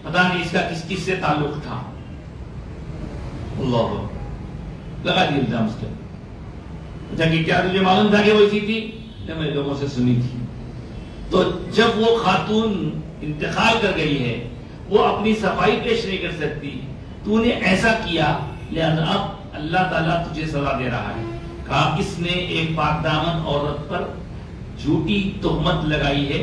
پتہ نہیں اس کا کس چیز سے تعلق تھا۔ اللہ لگا دی الزام اس کے، اچھا کہ کیا تجھے معلوم تھا کہ وہ اسی تھی؟ میں نے لوگوں سے سنی تھی۔ تو جب وہ خاتون انتقال کر گئی ہے، وہ اپنی صفائی پیش نہیں کر سکتی، تو نے ایسا کیا، لہذا اب اللہ تعالیٰ تجھے سزا دے رہا ہے۔ کہا اس نے ایک پاک دامن عورت پر جھوٹی تہمت لگائی ہے،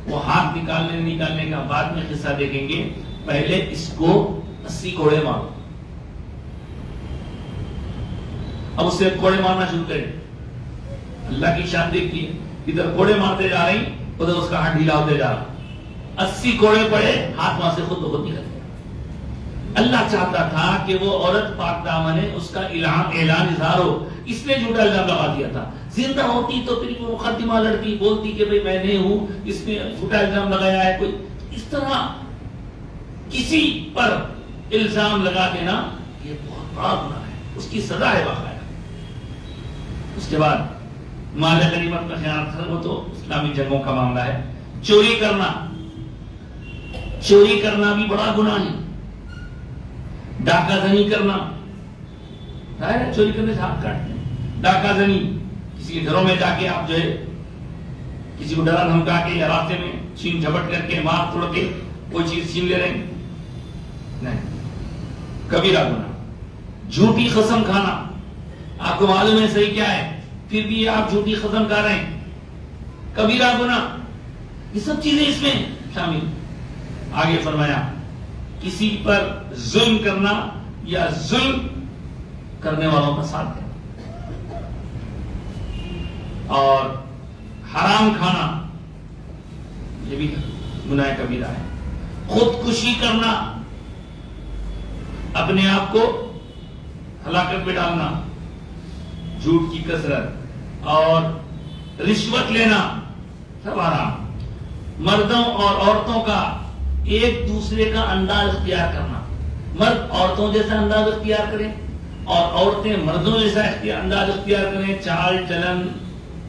وہ ہاتھ نکالنے کا بعد میں قصہ دیکھیں گے، پہلے اس کو 80 کوڑے مارو۔ اب اس سے کوڑے مارنا شروع کرے، اللہ کی شان دیکھیے، ادھر کوڑے مارتے جا رہی، ادھر اس کا ہاتھ ڈھیلا ہوتے جا رہا، 80 کوڑے پڑے، ہاتھ وہاں سے خود بخود نکل گیا۔ اللہ چاہتا تھا کہ وہ عورت پاک دامن ہے، اس کا اعلان اظہار ہو، اس نے جھوٹا الزام لگا دیا تھا۔ زندہ ہوتی تو پھر وہ مقدمہ لڑتی، بولتی کہ بھئی میں نہیں ہوں، اس نے جھوٹا الزام لگایا ہے۔ کوئی اس طرح کسی پر الزام لگا دینا یہ بہت بڑا گناہ ہے، اس کی سزا ہے باقاعدہ۔ اس کے بعد مال غنیمت میں خیانت کرنا، وہ تو اسلامی جنگوں کا معاملہ ہے۔ چوری کرنا بھی بڑا گناہ ہے۔ ڈاکہ زنی کرنا، چوری کرنے سے ہاتھ کاٹتے ہیں۔ ڈاکہ زنی، کسی کے گھروں میں جا کے آپ جو ہے کسی کو ڈرا دھمکا کے یا راستے میں چھین جھپٹ کر کے مار توڑ کے کوئی چیز چھین لے رہے ہیں، نہیں، کبیرہ گناہ۔ جھوٹی قسم کھانا، آپ کو معلوم ہے صحیح کیا ہے، پھر بھی آپ جھوٹی قسم کھا رہے ہیں، کبیرہ گناہ۔ یہ سب چیزیں اس میں شامل۔ آگے فرمایا کسی پر ظلم کرنا یا ظلم کرنے والوں کا ساتھ دینا، اور حرام کھانا یہ بھی گناہ کبیرہ ہے۔ خودکشی کرنا، اپنے آپ کو ہلاکت میں ڈالنا، جھوٹ کی کثرت اور رشوت لینا سب حرام۔ مردوں اور عورتوں کا ایک دوسرے کا انداز اختیار کرنا، مرد عورتوں جیسا انداز اختیار کریں اور عورتیں مردوں جیسا انداز اختیار کریں، چال چلن،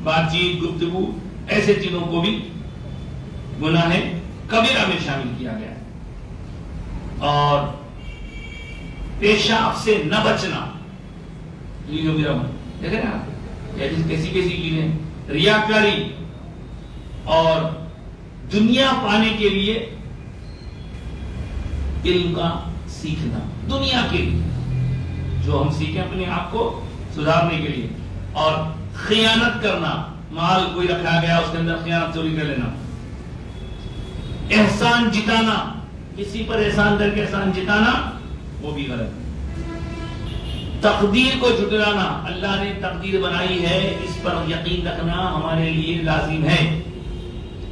بات چیت، گفتگو، ایسے چیزوں کو بھی گناہ کبیرہ میں شامل کیا گیا ہے۔ اور پیشاب سے نہ بچنا، دیکھیں نا کیسی چیزیں، ریاکاری اور دنیا پانے کے لیے علم کا سیکھنا، دنیا کے لیے جو ہم سیکھیں اپنے آپ کو سدھارنے کے لیے، اور خیانت کرنا، مال کوئی رکھا گیا اس کے اندر خیانت چوری کر لینا، احسان جتانا، کسی پر احسان کر کے احسان جتانا وہ بھی غلط۔ تقدیر کو جھٹلانا، اللہ نے تقدیر بنائی ہے اس پر یقین رکھنا ہمارے لیے لازم ہے،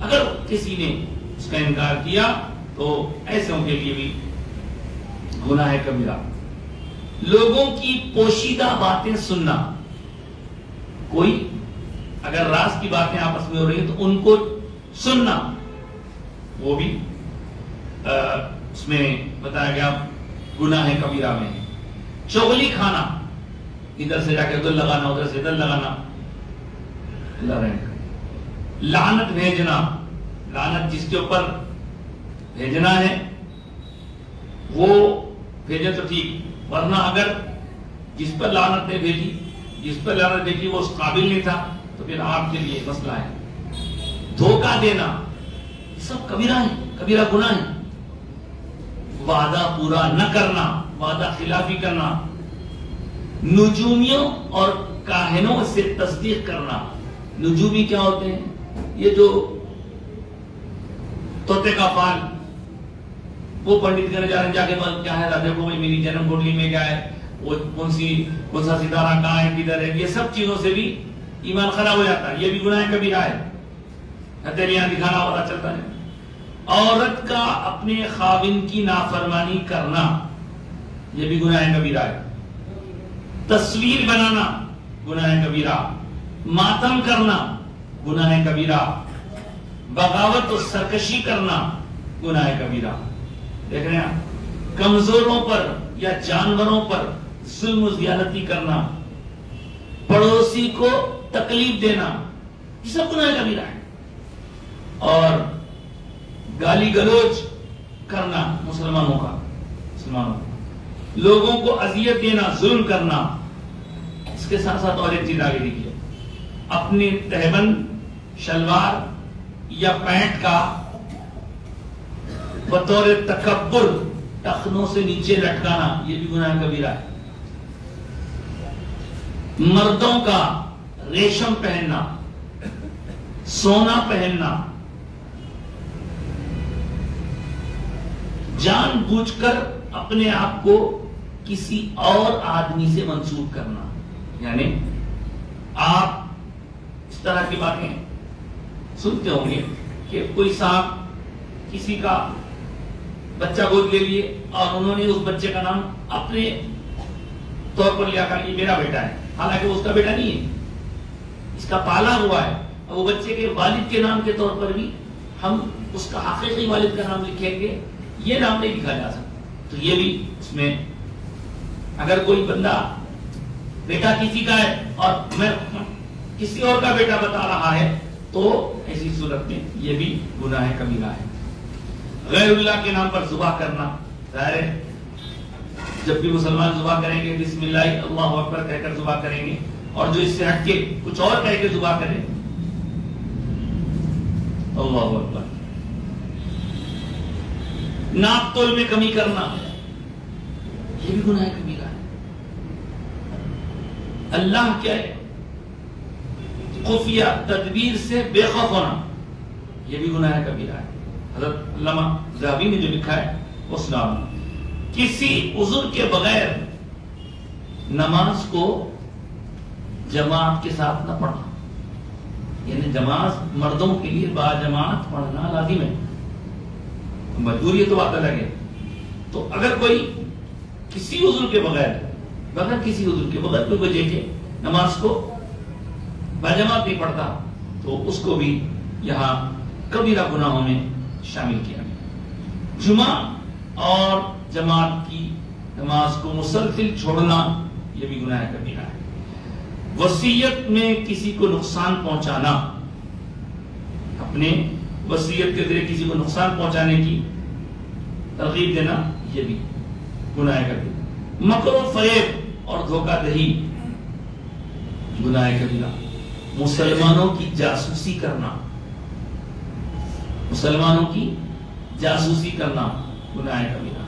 اگر کسی نے اس کا انکار کیا تو ایسوں کے لیے بھی گناہ کبیرہ۔ لوگوں کی پوشیدہ باتیں سننا، کوئی اگر راز کی باتیں آپس میں ہو رہی ہیں تو ان کو سننا وہ بھی اس میں بتایا گیا گناہ کبیرہ میں چغلی کھانا، ادھر سے جا کے ادھر لگانا، ادھر سے ادھر لگانا، لعنت بھیجنا، لعنت جس کے اوپر بھیجنا ہے وہ بھیجے تو ٹھیک، ورنہ اگر جس پر لعنت نے بھیجی، جس پر لعنت بھیجی وہ اس قابل نہیں تھا تو پھر آپ کے لیے مسئلہ ہے۔ دھوکہ دینا یہ سب کبیرہ ہے، کبیرہ گناہ ہے۔ وعدہ پورا نہ کرنا، وعدہ خلافی کرنا، نجومیوں اور کاہنوں سے تصدیق کرنا۔ نجومی کیا ہوتے ہیں؟ یہ جو طوطے کا پال، وہ پنڈت کرنے جا رہے ہیں، جا کے بات کیا ہے، دیکھو بھائی میری جنم کٹلی میں کیا ہے، وہ کون سا ستارہ کہاں ہے، کدھر ہے، یہ سب چیزوں سے بھی ایمان خراب ہو جاتا ہے، یہ بھی گناہ کبیرہ ہے۔ ہتھیلیاں دکھانا پتا چلتا ہے۔ عورت کا اپنے خاوند کی نافرمانی کرنا یہ بھی گناہ کبیرہ ہے۔ تصویر بنانا گناہ کبیرہ، ماتم کرنا گناہ کبیرہ، بغاوت و سرکشی کرنا گناہ کبیرہ۔ دیکھ رہے ہیں، کمزوروں پر یا جانوروں پر ظلم و زیادتی کرنا، پڑوسی کو تکلیف دینا، یہ سب گناہ کبیرہ ہے۔ اور گالی گلوچ کرنا مسلمانوں کا، لوگوں کو اذیت دینا، ظلم کرنا۔ اس کے ساتھ ساتھ اور ایک چیز آگے دیکھیے، اپنی تہبند شلوار یا پینٹ کا بطور تکبر ٹخنوں سے نیچے لٹکانا یہ بھی گناہ کبیرہ ہے۔ مردوں کا ریشم پہننا، سونا پہننا، جان بوجھ کر اپنے آپ کو کسی اور آدمی سے منسوب کرنا، یعنی آپ اس طرح کی باتیں سنتے ہوں گے کہ کوئی صاحب کسی کا بچہ گود لے لیے اور انہوں نے اس بچے کا نام اپنے طور پر لیا کر یہ میرا بیٹا ہے، حالانکہ اس کا بیٹا نہیں ہے، اس کا پالا ہوا ہے، اور وہ بچے کے والد کے نام کے طور پر بھی ہم اس کا حقیقی والد کا نام لکھیں گے، یہ نام نہیں لکھا جا سکتا۔ تو یہ بھی اس میں اگر کوئی بندہ بیٹا کسی کا ہے اور میں کسی اور کا بیٹا بتا رہا ہے تو ایسی صورت میں یہ بھی گناہ کبیرہ ہے۔ غیر اللہ کے نام پر ذبح کرنا، ظاہر ہے جب بھی مسلمان ذبح کریں گے بسم اللہ اللہ اکبر کہہ کر ذبح کریں گے، اور جو اس سے ہٹ کے کچھ اور کہہ کے ذبح کرے اللہ اکبر۔ ناپ تول میں کمی کرنا یہ بھی گناہ کبیرہ ہے۔ اللہ کے خفیہ تدبیر سے بے خوف ہونا یہ بھی گناہ کبیرہ ہے۔ حضرت علامہ ذہبی نے جو لکھا ہے وہ سناؤں، کسی عذر کے بغیر نماز کو جماعت کے ساتھ نہ پڑھنا، یعنی نماز مردوں کے لیے با جماعت پڑھنا لازم ہے، مجبوری ہے تو بات الگ ہے۔ تو اگر کوئی کسی عذر کے بغیر کسی عذر کے بغیر کوئی وجہ کے نماز کو باجماعت نہیں پڑھتا تو اس کو بھی یہاں کبیرہ گناہوں میں شامل کیا گیا۔ جمعہ اور جماعت کی نماز کو مسلسل چھوڑنا یہ بھی گناہ کبیرہ ہے۔ وصیت میں کسی کو نقصان پہنچانا، اپنے وصیت کے ذریعے کسی کو نقصان پہنچانے کی ترغیب دینا یہ بھی گناہ کبیرہ۔ مکر و فریب اور دھوکہ دہی گناہ کبیرہ۔ مسلمانوں کی جاسوسی کرنا، مسلمانوں کی جاسوسی کرنا گناہ کبیرہ۔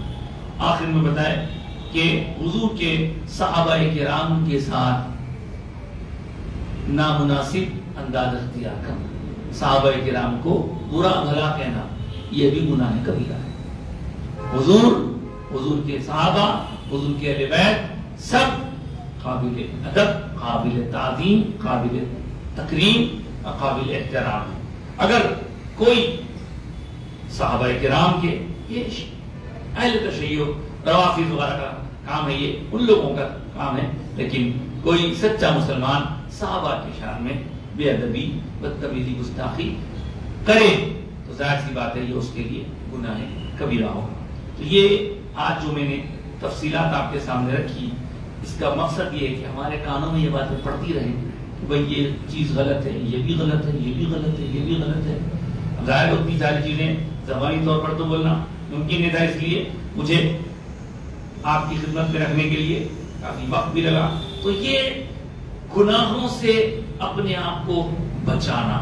آخر میں بتائے کہ حضور کے صحابہ کرام کے ساتھ نامناسب انداز اختیار کرنا، صحابہ کرام کو برا بھلا کہنا یہ بھی گناہ کبیرہ ہے۔ حضور کے صحابہ، حضور کے اہل بیت سب قابل ادب، قابل تعظیم، قابل تکریم اور قابل احترام ہے۔ اگر کوئی صحابہ کرام کے یہ اہل تشیع روافض وغیرہ کا کام ہے، یہ ان لوگوں کا کام ہے، لیکن کوئی سچا مسلمان صحابہ کی شان میں بے ادبی، بدتمیزی، گستاخی کرے تو ظاہر سی بات ہے یہ اس کے لیے گناہ ہے کبیرہ ہوگا۔ تو یہ آج جو میں نے تفصیلات آپ کے سامنے رکھی، اس کا مقصد یہ ہے کہ ہمارے کانوں میں یہ باتیں پڑتی رہیں کہ بھئی یہ چیز غلط ہے، یہ بھی غلط ہے، یہ بھی غلط ہے، یہ بھی غلط ہے۔ ظاہر ہوتی ساری چیزیں زبانی طور پر تو بولنا ممکن نہیں تھا، اس لیے مجھے آپ کی خدمت میں رکھنے کے لیے کافی وقت بھی لگا۔ تو یہ گناہوں سے اپنے آپ کو بچانا،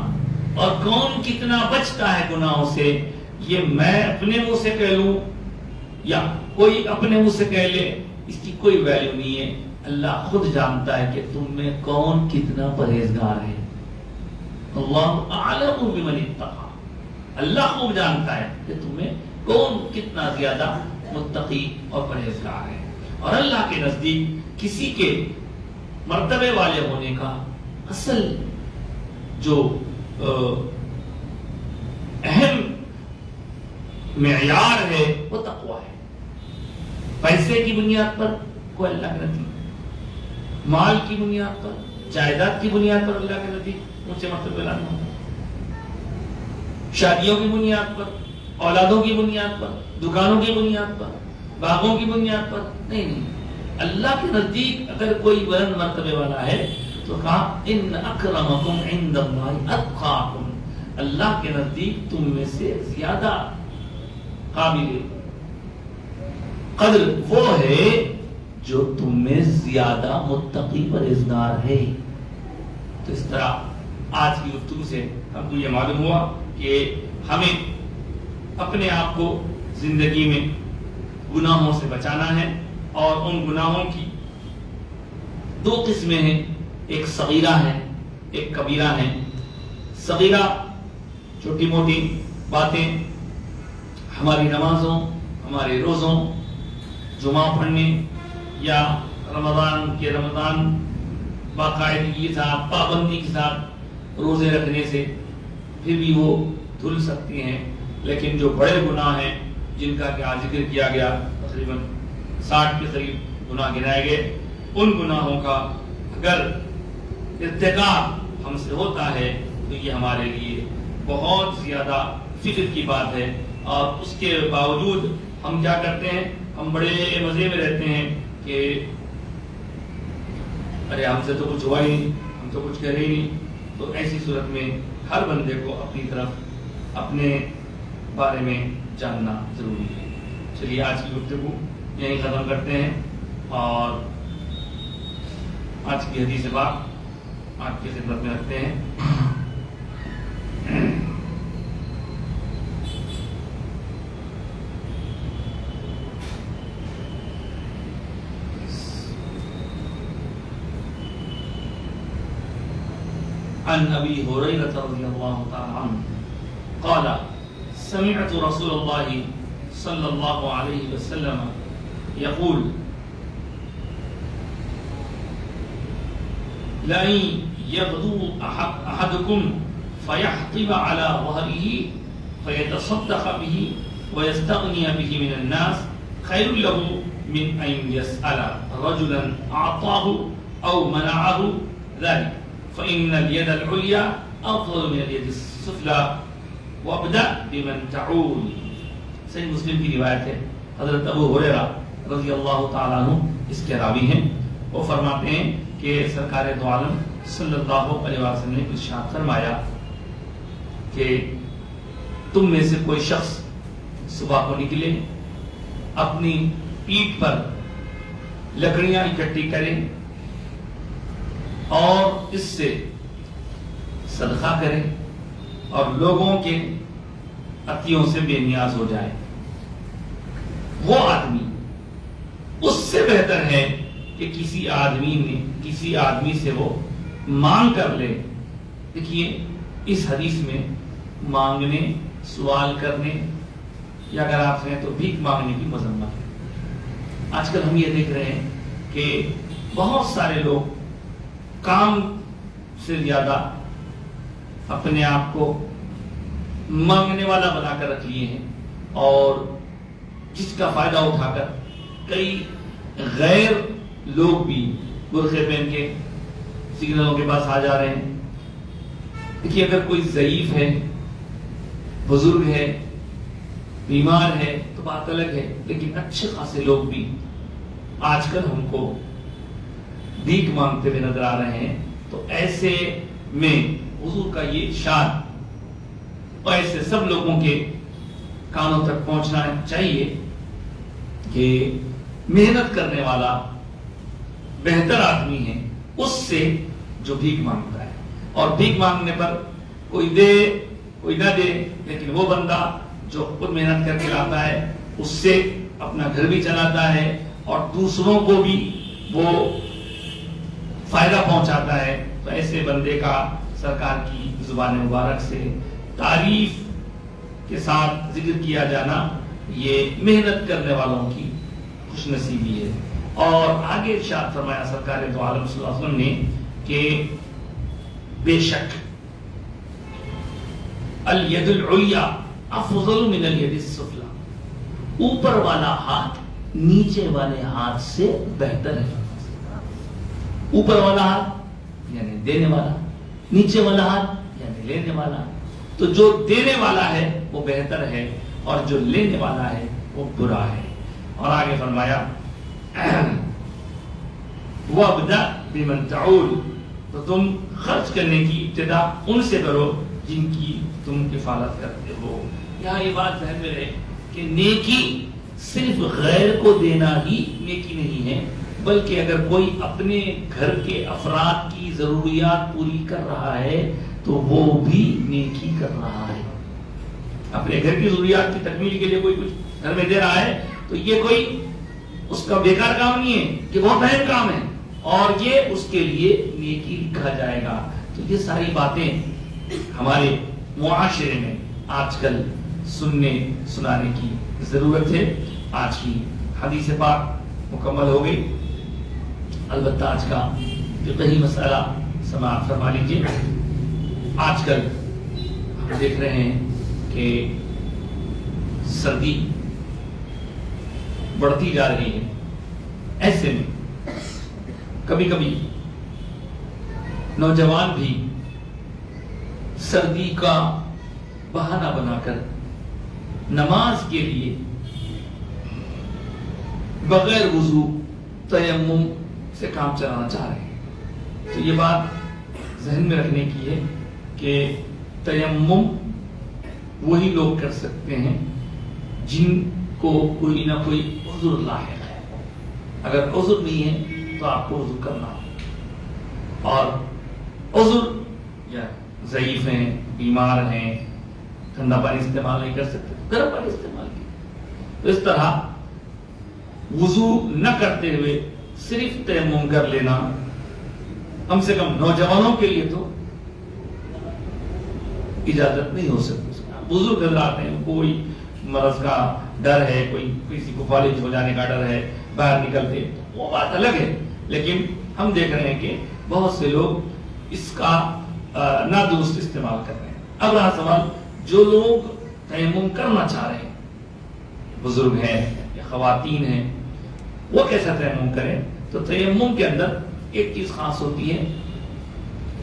اور کون کتنا بچتا ہے گناہوں سے، یہ میں اپنے منہ سے کہہ لوں یا کوئی اپنے منہ سے کہہ لے، اس کی کوئی ویلیو نہیں ہے۔ اللہ خود جانتا ہے کہ تم میں کون کتنا پرہیزگار ہے۔ اللہ اعلم بمن اتقى، اللہ خوب جانتا ہے کہ تم میں کون کتنا زیادہ متقی اور پرہیزگار ہے۔ اور اللہ کے نزدیک کسی کے مرتبے والے ہونے کا اصل جو اہم معیار ہے وہ تقویٰ ہے۔ پیسے کی بنیاد پر کوئی اللہ کے نزدیک، مال کی بنیاد پر، جائیداد کی بنیاد پر اللہ کے نزدیک اونچے مرتبے لانا ہوتا ہے، شادیوں کی بنیاد پر، اولادوں کی بنیاد پر، دکانوں کی بنیاد پر، باغوں کی بنیاد پر نہیں۔ اللہ کے نزدیک اگر کوئی بلند مرتبے والا ہے تو کہا ان اکرمکم عند اللہ اتقاکم، اللہ کے نزدیک تم میں سے زیادہ قابل قدر وہ ہے جو تم میں زیادہ متقی پرہیزگار ہے۔ تو اس طرح آج کی گفتگو سے ہم کو یہ معلوم ہوا کہ ہمیں اپنے آپ کو زندگی میں گناہوں سے بچانا ہے، اور ان گناہوں کی دو قسمیں ہیں، ایک صغیرہ ہے، ایک کبیرہ ہے۔ صغیرہ چھوٹی موٹی باتیں، ہماری نمازوں، ہمارے روزوں، جمعہ پڑھنے یا رمضان باقاعدگی کے ساتھ، پابندی کے ساتھ روزے رکھنے سے پھر بھی وہ دھل سکتی ہیں۔ لیکن جو بڑے گناہ ہیں جن کا کیا ذکر کیا گیا، تقریباً 60 کے قریب گناہ گنائے گئے، ان گناہوں کا اگر ارتکاب ہم سے ہوتا ہے تو یہ ہمارے لیے بہت زیادہ فکر کی بات ہے۔ اور اس کے باوجود ہم کیا کرتے ہیں، ہم بڑے مزے میں رہتے ہیں کہ ارے ہم سے تو کچھ ہوا ہی نہیں، ہم تو کچھ کہہ رہے ہی نہیں۔ تو ایسی صورت میں ہر بندے کو اپنی طرف اپنے بارے میں جاننا ضروری ہے۔ چلیے آج کی گفتگو یہیں ختم کرتے ہیں، اور آج کی حدیث پاک آپ کی خدمت میں رکھتے ہیں۔ عن ابی ہریرہ رضی اللہ تعالی عنہ قال سمعت رسول اللہ صلی اللہ علیہ وسلم یقول لئن یغدو احدکم فیحطب على ظهره فیتصدق به ویستغنی به من الناس خیر له من ان یسأل رجلا اعطاه او منعه ذلك فإن اليد العليا أفضل من اليد السفلى وابدأ بمن تعول۔ صحیح مسلم کی روایت ہے، حضرت ابو ہریرہ رضی اللہ تعالیٰ عنہ اس کے راوی ہیں۔ وہ فرماتے ہیں کہ سرکار دو عالم صلی اللہ علیہ وسلم نے ارشاد فرمایا کہ تم میں سے کوئی شخص صبح کو نکلے، اپنی پیٹھ پر لکڑیاں اکٹھی کرے اور اس سے صدقہ کرے اور لوگوں کے عطیوں سے بے نیاز ہو جائے، وہ آدمی اس سے بہتر ہے کہ کسی آدمی سے وہ مانگ کر لے۔ دیکھیے اس حدیث میں مانگنے، سوال کرنے یا اگر آپ کہیں تو بھیک مانگنے کی مذمت ہے۔ آج کل ہم یہ دیکھ رہے ہیں کہ بہت سارے لوگ کام سے زیادہ اپنے آپ کو مانگنے والا بنا کر رکھ لیے ہیں، اور جس کا فائدہ اٹھا کر کئی غیر لوگ بھی برقعے پہن کے سگنلوں کے پاس آ جا رہے ہیں۔ دیکھیے اگر کوئی ضعیف ہے، بزرگ ہے، بیمار ہے تو بات الگ ہے، لیکن اچھے خاصے لوگ بھی آج کل ہم کو بھیک مانگتے ہوئے نظر آ رہے ہیں. تو ایسے میں حضور کا یہ ارشاد اور ایسے سب لوگوں کے کانوں تک پہنچنا چاہیے کہ محنت کرنے والا بہتر آدمی ہے اس سے جو بھیک مانگتا ہے. اور بھیک مانگنے پر کوئی دے کوئی نہ دے، لیکن وہ بندہ جو خود محنت کر کے لاتا ہے اس سے اپنا گھر بھی چلاتا ہے اور دوسروں کو بھی وہ فائدہ پہنچاتا ہے. تو ایسے بندے کا سرکار کی زبان مبارک سے تعریف کے ساتھ ذکر کیا جانا یہ محنت کرنے والوں کی خوش نصیبی ہے. اور آگے ارشاد فرمایا سرکار دو عالم صلی اللہ علیہ وسلم نے کہ بے شک الید العلیٰ افضل من الید السفلیٰ، اوپر والا ہاتھ نیچے والے ہاتھ سے بہتر ہے. اوپر والا ہاتھ یعنی دینے والا، نیچے والا ہاتھ یعنی لینے والا. تو جو دینے والا ہے وہ بہتر ہے اور جو لینے والا ہے وہ برا ہے. اور آگے فرمایا وَابْدَأْ بِمَنْ تَعُولُ، تو تم خرچ کرنے کی ابتدا ان سے کرو جن کی تم کفالت کرتے ہو. یہاں یہ بات ذہن میں رہے کہ نیکی صرف غیر کو دینا ہی نیکی نہیں ہے، بلکہ اگر کوئی اپنے گھر کے افراد کی ضروریات پوری کر رہا ہے تو وہ بھی نیکی کر رہا ہے. اپنے گھر کی ضروریات کی تکمیل کے لیے کوئی کچھ گھر میں دے رہا ہے تو یہ کوئی اس کا بیکار کام نہیں ہے، یہ بہت اہم کام ہے اور یہ اس کے لیے نیکی لکھا جائے گا. تو یہ ساری باتیں ہمارے معاشرے میں آج کل سننے سنانے کی ضرورت ہے. آج کی حدیث پاک مکمل ہو گئی. البتہ آج کا فقہی مسئلہ سماعت فرما لیجیے. آج کل ہم دیکھ رہے ہیں کہ سردی بڑھتی جا رہی ہے. ایسے میں کبھی کبھی نوجوان بھی سردی کا بہانہ بنا کر نماز کے لیے بغیر وضو تیمم سے کام چلانا چاہ رہے ہیں. تو یہ بات ذہن میں رکھنے کی ہے کہ تیمم وہی لوگ کر سکتے ہیں جن کو کوئی نہ کوئی عذر لاحق ہے. اگر عذر نہیں ہے تو آپ کو وضو کرنا ہو، اور عذر یا ضعیف ہیں، بیمار ہیں، ٹھنڈا پانی استعمال نہیں کر سکتے، گرم پانی استعمال کیجیے. تو اس طرح وضو نہ کرتے ہوئے صرف تیمم کر لینا کم سے کم نوجوانوں کے لیے تو اجازت نہیں ہو سکتی. بزرگ حضرات ہیں، کوئی مرض کا ڈر ہے، کوئی کسی کو فالج ہو جانے کا ڈر ہے، باہر نکلتے، وہ بات الگ ہے. لیکن ہم دیکھ رہے ہیں کہ بہت سے لوگ اس کا نادرست استعمال کر رہے ہیں. اب رہا سوال، جو لوگ تیمم کرنا چاہ رہے ہیں، بزرگ ہیں یا خواتین ہیں، وہ کیسا تیمم کریں؟ تو تیمم کے اندر ایک چیز خاص ہوتی ہے،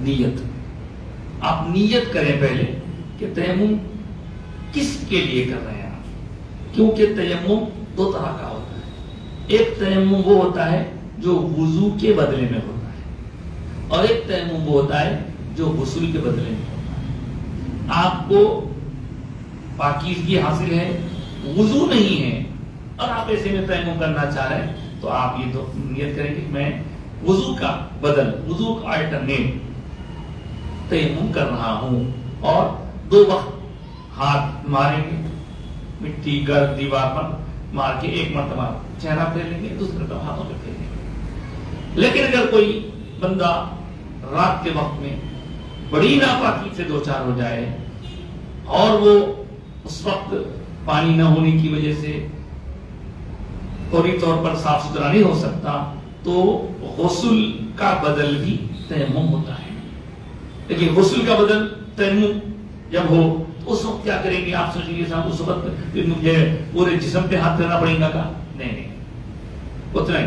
نیت. آپ نیت کریں پہلے کہ تیمم کس کے لیے کر رہے ہیں آپ، کیونکہ تیمم دو طرح کا ہوتا ہے. ایک تیمم وہ ہوتا ہے جو وضو کے بدلے میں ہوتا ہے، اور ایک تیمم وہ ہوتا ہے جو غسل کے بدلے میں ہوتا ہے. آپ کو پاکیزگی حاصل ہے، وضو نہیں ہے، اور آپ ایسے میں تیمم کرنا چاہ رہے ہیں تو آپ یہ تو نیت کریں کہ میں وضو کا بدل، وضو کا الٹرنیٹ تیمم کر رہا ہوں، اور دو وقت ہاتھ ماریں گے مٹی گرد دیوار پر مار کے، ایک مرتبہ چہرہ پھیر لیں گے، دوسری مرتبہ ہاتھوں پہ پھیر لیں گے. لیکن اگر کوئی بندہ رات کے وقت میں بڑی ناپاکی سے دوچار ہو جائے اور وہ اس وقت پانی نہ ہونے کی وجہ سے فوری طور پر صاف ستھرا نہیں ہو سکتا، تو غسل کا بدل بھی تیمم ہوتا ہے. لیکن غسل کا بدل تیمم جب ہو تو اس وقت کیا کریں گے؟ آپ سوچیں گے صاحب اس وقت مجھے پورے جسم پہ ہاتھ پھیرنا پڑے گا کا؟ نہیں، اتنا ہی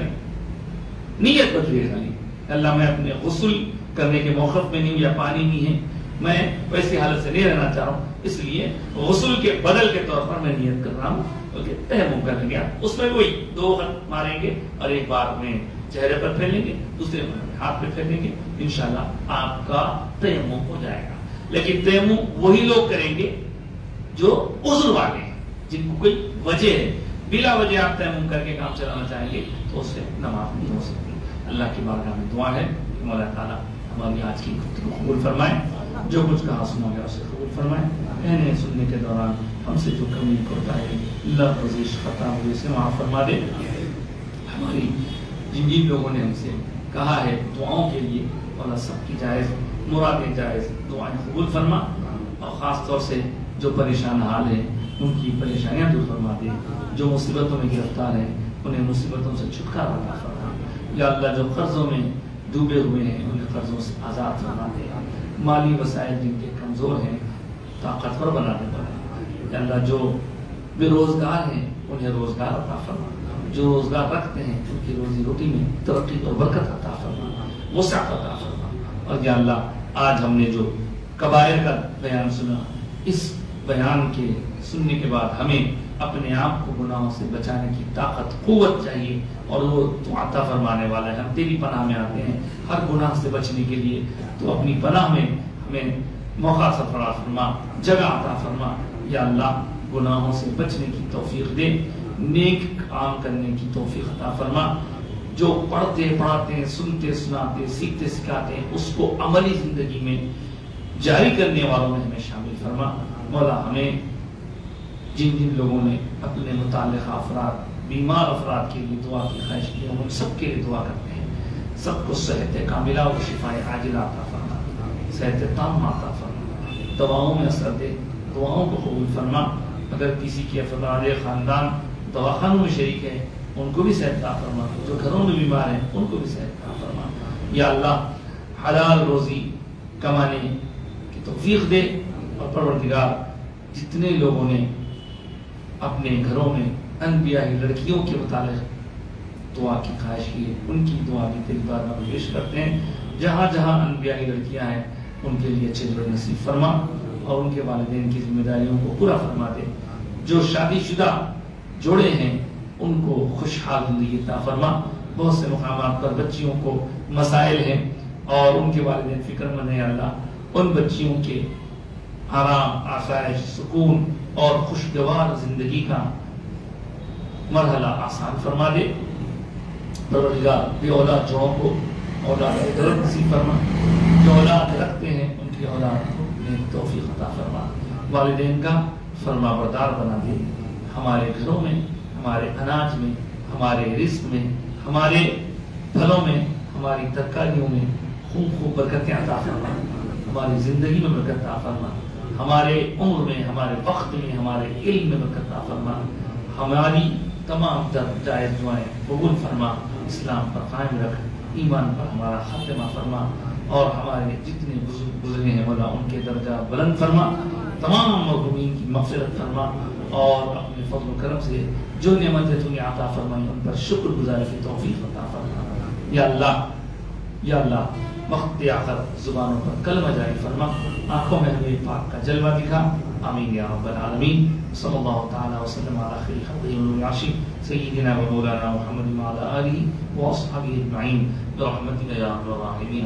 نیت بدلی ہے. اللہ میں اپنے غسل کرنے کے موقف میں نہیں ہوں، یا پانی نہیں ہے، میں ویسی حالت سے نہیں رہنا چاہ رہا ہوں، اس لیے غسل کے بدل کے طور پر میں نیت کر رہا ہوں بلکہ تیمم کر لیں گے. اس میں وہی 2 خط ماریں گے اور ایک بار میں چہرے پر پھیر لیں گے, دوسرے بار میں ہاتھ پہ پھیر لیں گے, انشاءاللہ آپ کا تیمم ہو جائے گا. لیکن تیمم وہی لوگ کریں گے جو عذر والے ہیں, جن کو کوئی وجہ ہے. بلا وجہ آپ تیمم کر کے کام چلانا چاہیں گے تو اس سے نماز نہیں ہو سکتی. اللہ کی بارگاہ میں دعا ہے کہ مولا تعالیٰ ہماری آج کی گفتگو قبول فرمائے, جو کچھ کہا سنا گیا اسے قبول فرمائے. کہنے سننے کے دوران ہم سے جو کمی کوتاہی لفظ خطا ہوئے سے معاف فرما دے. ہماری جن لوگوں نے ہم سے کہا ہے دعاؤں کے لیے, مولا سب کی جائز مرادیں جائز دعائیں قبول فرما, اور خاص طور سے جو پریشان حال ہیں ان کی پریشانیاں دور فرما دے. جو مصیبتوں میں گرفتار ہیں انہیں مصیبتوں سے چھٹکارا عطا فرما. یا اللہ جو قرضوں میں ڈوبے ہوئے ہیں انہیں قرضوں سے آزاد فرما دے. مالی وسائل جن کے کمزور ہیں طاقتور بنا دے. یا اللہ جو بے روزگار ہیں انہیں روزگار عطا فرما. جو روزگار رکھتے ہیں ان کی روزی روٹی میں ترقی اور برکت عطا فرما, وسعت عطا فرما. اور یا اللہ آج ہم نے جو کبائر کا بیان سنا, اس بیان کے سننے کے بعد ہمیں اپنے آپ کو گناہوں سے بچانے کی طاقت قوت چاہیے, اور وہ تو عطا فرمانے والا ہے. ہم تیری پناہ میں آتے ہیں ہر گناہ سے بچنے کے لیے. تو اپنی پناہ میں ہمیں موقع فراہم فرما, جگہ عطا فرما. یا اللہ گناہوں سے بچنے کی توفیق دے, نیک کام کرنے کی توفیق عطا فرما. جو پڑھتے پڑھاتے ہیں, سنتے سناتے, سیکھتے سکھاتے ہیں, اس کو عملی زندگی میں جاری کرنے والوں میں ہمیں شامل فرما. مولا ہمیں جن لوگوں نے اپنے متعلقہ افراد, بیمار افراد کے لیے دعا کی خواہش کی, ہم ان سب کے لیے دعا کرتے ہیں. سب کو صحت کاملہ و شفائے عاجلہ عطا فرما, صحت تامہ عطا فرما. دواؤں میں اثر دے, دعاؤں کو قبول فرما. اگر کسی کے افراد خاندان دواخانوں میں شریک ہے ان کو بھی صحت عطا فرما. جو گھروں میں بیمار ہیں ان کو بھی صحت عطا فرما. یا اللہ حلال روزی کمانے کی توفیق دے. اور پروردگار جتنے لوگوں نے اپنے گھروں میں انبیائی لڑکیوں کے متعلق دعا کی خواہش کی, ان کی دعا بھی تیری بارگاہ میں پیش کرتے ہیں. جہاں جہاں انبیائی لڑکیاں ہیں ان کے لیے اچھے جوڑے نصیب فرما, اور ان کے والدین کی ذمہ داریوں کو پورا فرما دے. جو شادی شدہ جوڑے ہیں ان کو خوشحال زندگی عطا فرما. بہت سے مقامات پر بچیوں کو مسائل ہیں اور ان کے والدین فکر مند ہیں. اللہ ان بچیوں کے آرام, آسائش, سکون اور خوشگوار زندگی کا مرحلہ آسان فرما دے. پروردگار بے اولاد جوڑوں کو اولاد درد نصیب فرما. جو اولاد رکھتے ہیں ان کی اولاد میں توفیق عطا فرما. والدین کا فرما بردار بنا دے. ہمارے گھروں میں, ہمارے اناج میں, ہمارے رزق میں, ہمارے پھلوں میں, ہماری ترکاریوں میں خوب برکتیں عطا فرما. ہماری زندگی میں برکت عطا فرما. ہمارے عمر میں, ہمارے وقت میں, ہمارے علم میں برکت عطا فرما. ہماری تمام جائز دعائیں قبول فرما. اسلام پر قائم رکھ, ایمان پر ہمارا خاتمہ فرما, اور ہمارے جتنے بزرگ گزرے ہیں مولا ان کے درجہ بلند فرما. تمام مرحومین کی مغفرت فرما, اور اپنے فضل و کرم سے جو نعمتیں تو نے عطا فرمائی ان پر شکر گزاری کی توفیق عطا فرما. یا اللہ, یا اللہ وقت آخر زبانوں پر کلمہ جاری فرما, آنکھوں میں ہمیں پاک کا جلوہ دکھا. آمین یا رب العالمین. صلی اللہ تعالی وسلم علی خیر خلقہ والعاشق سیدنا و مولانا محمد وعلی آلہ واصحابہ اجمعین برحمتک یا ارحم الراحمین.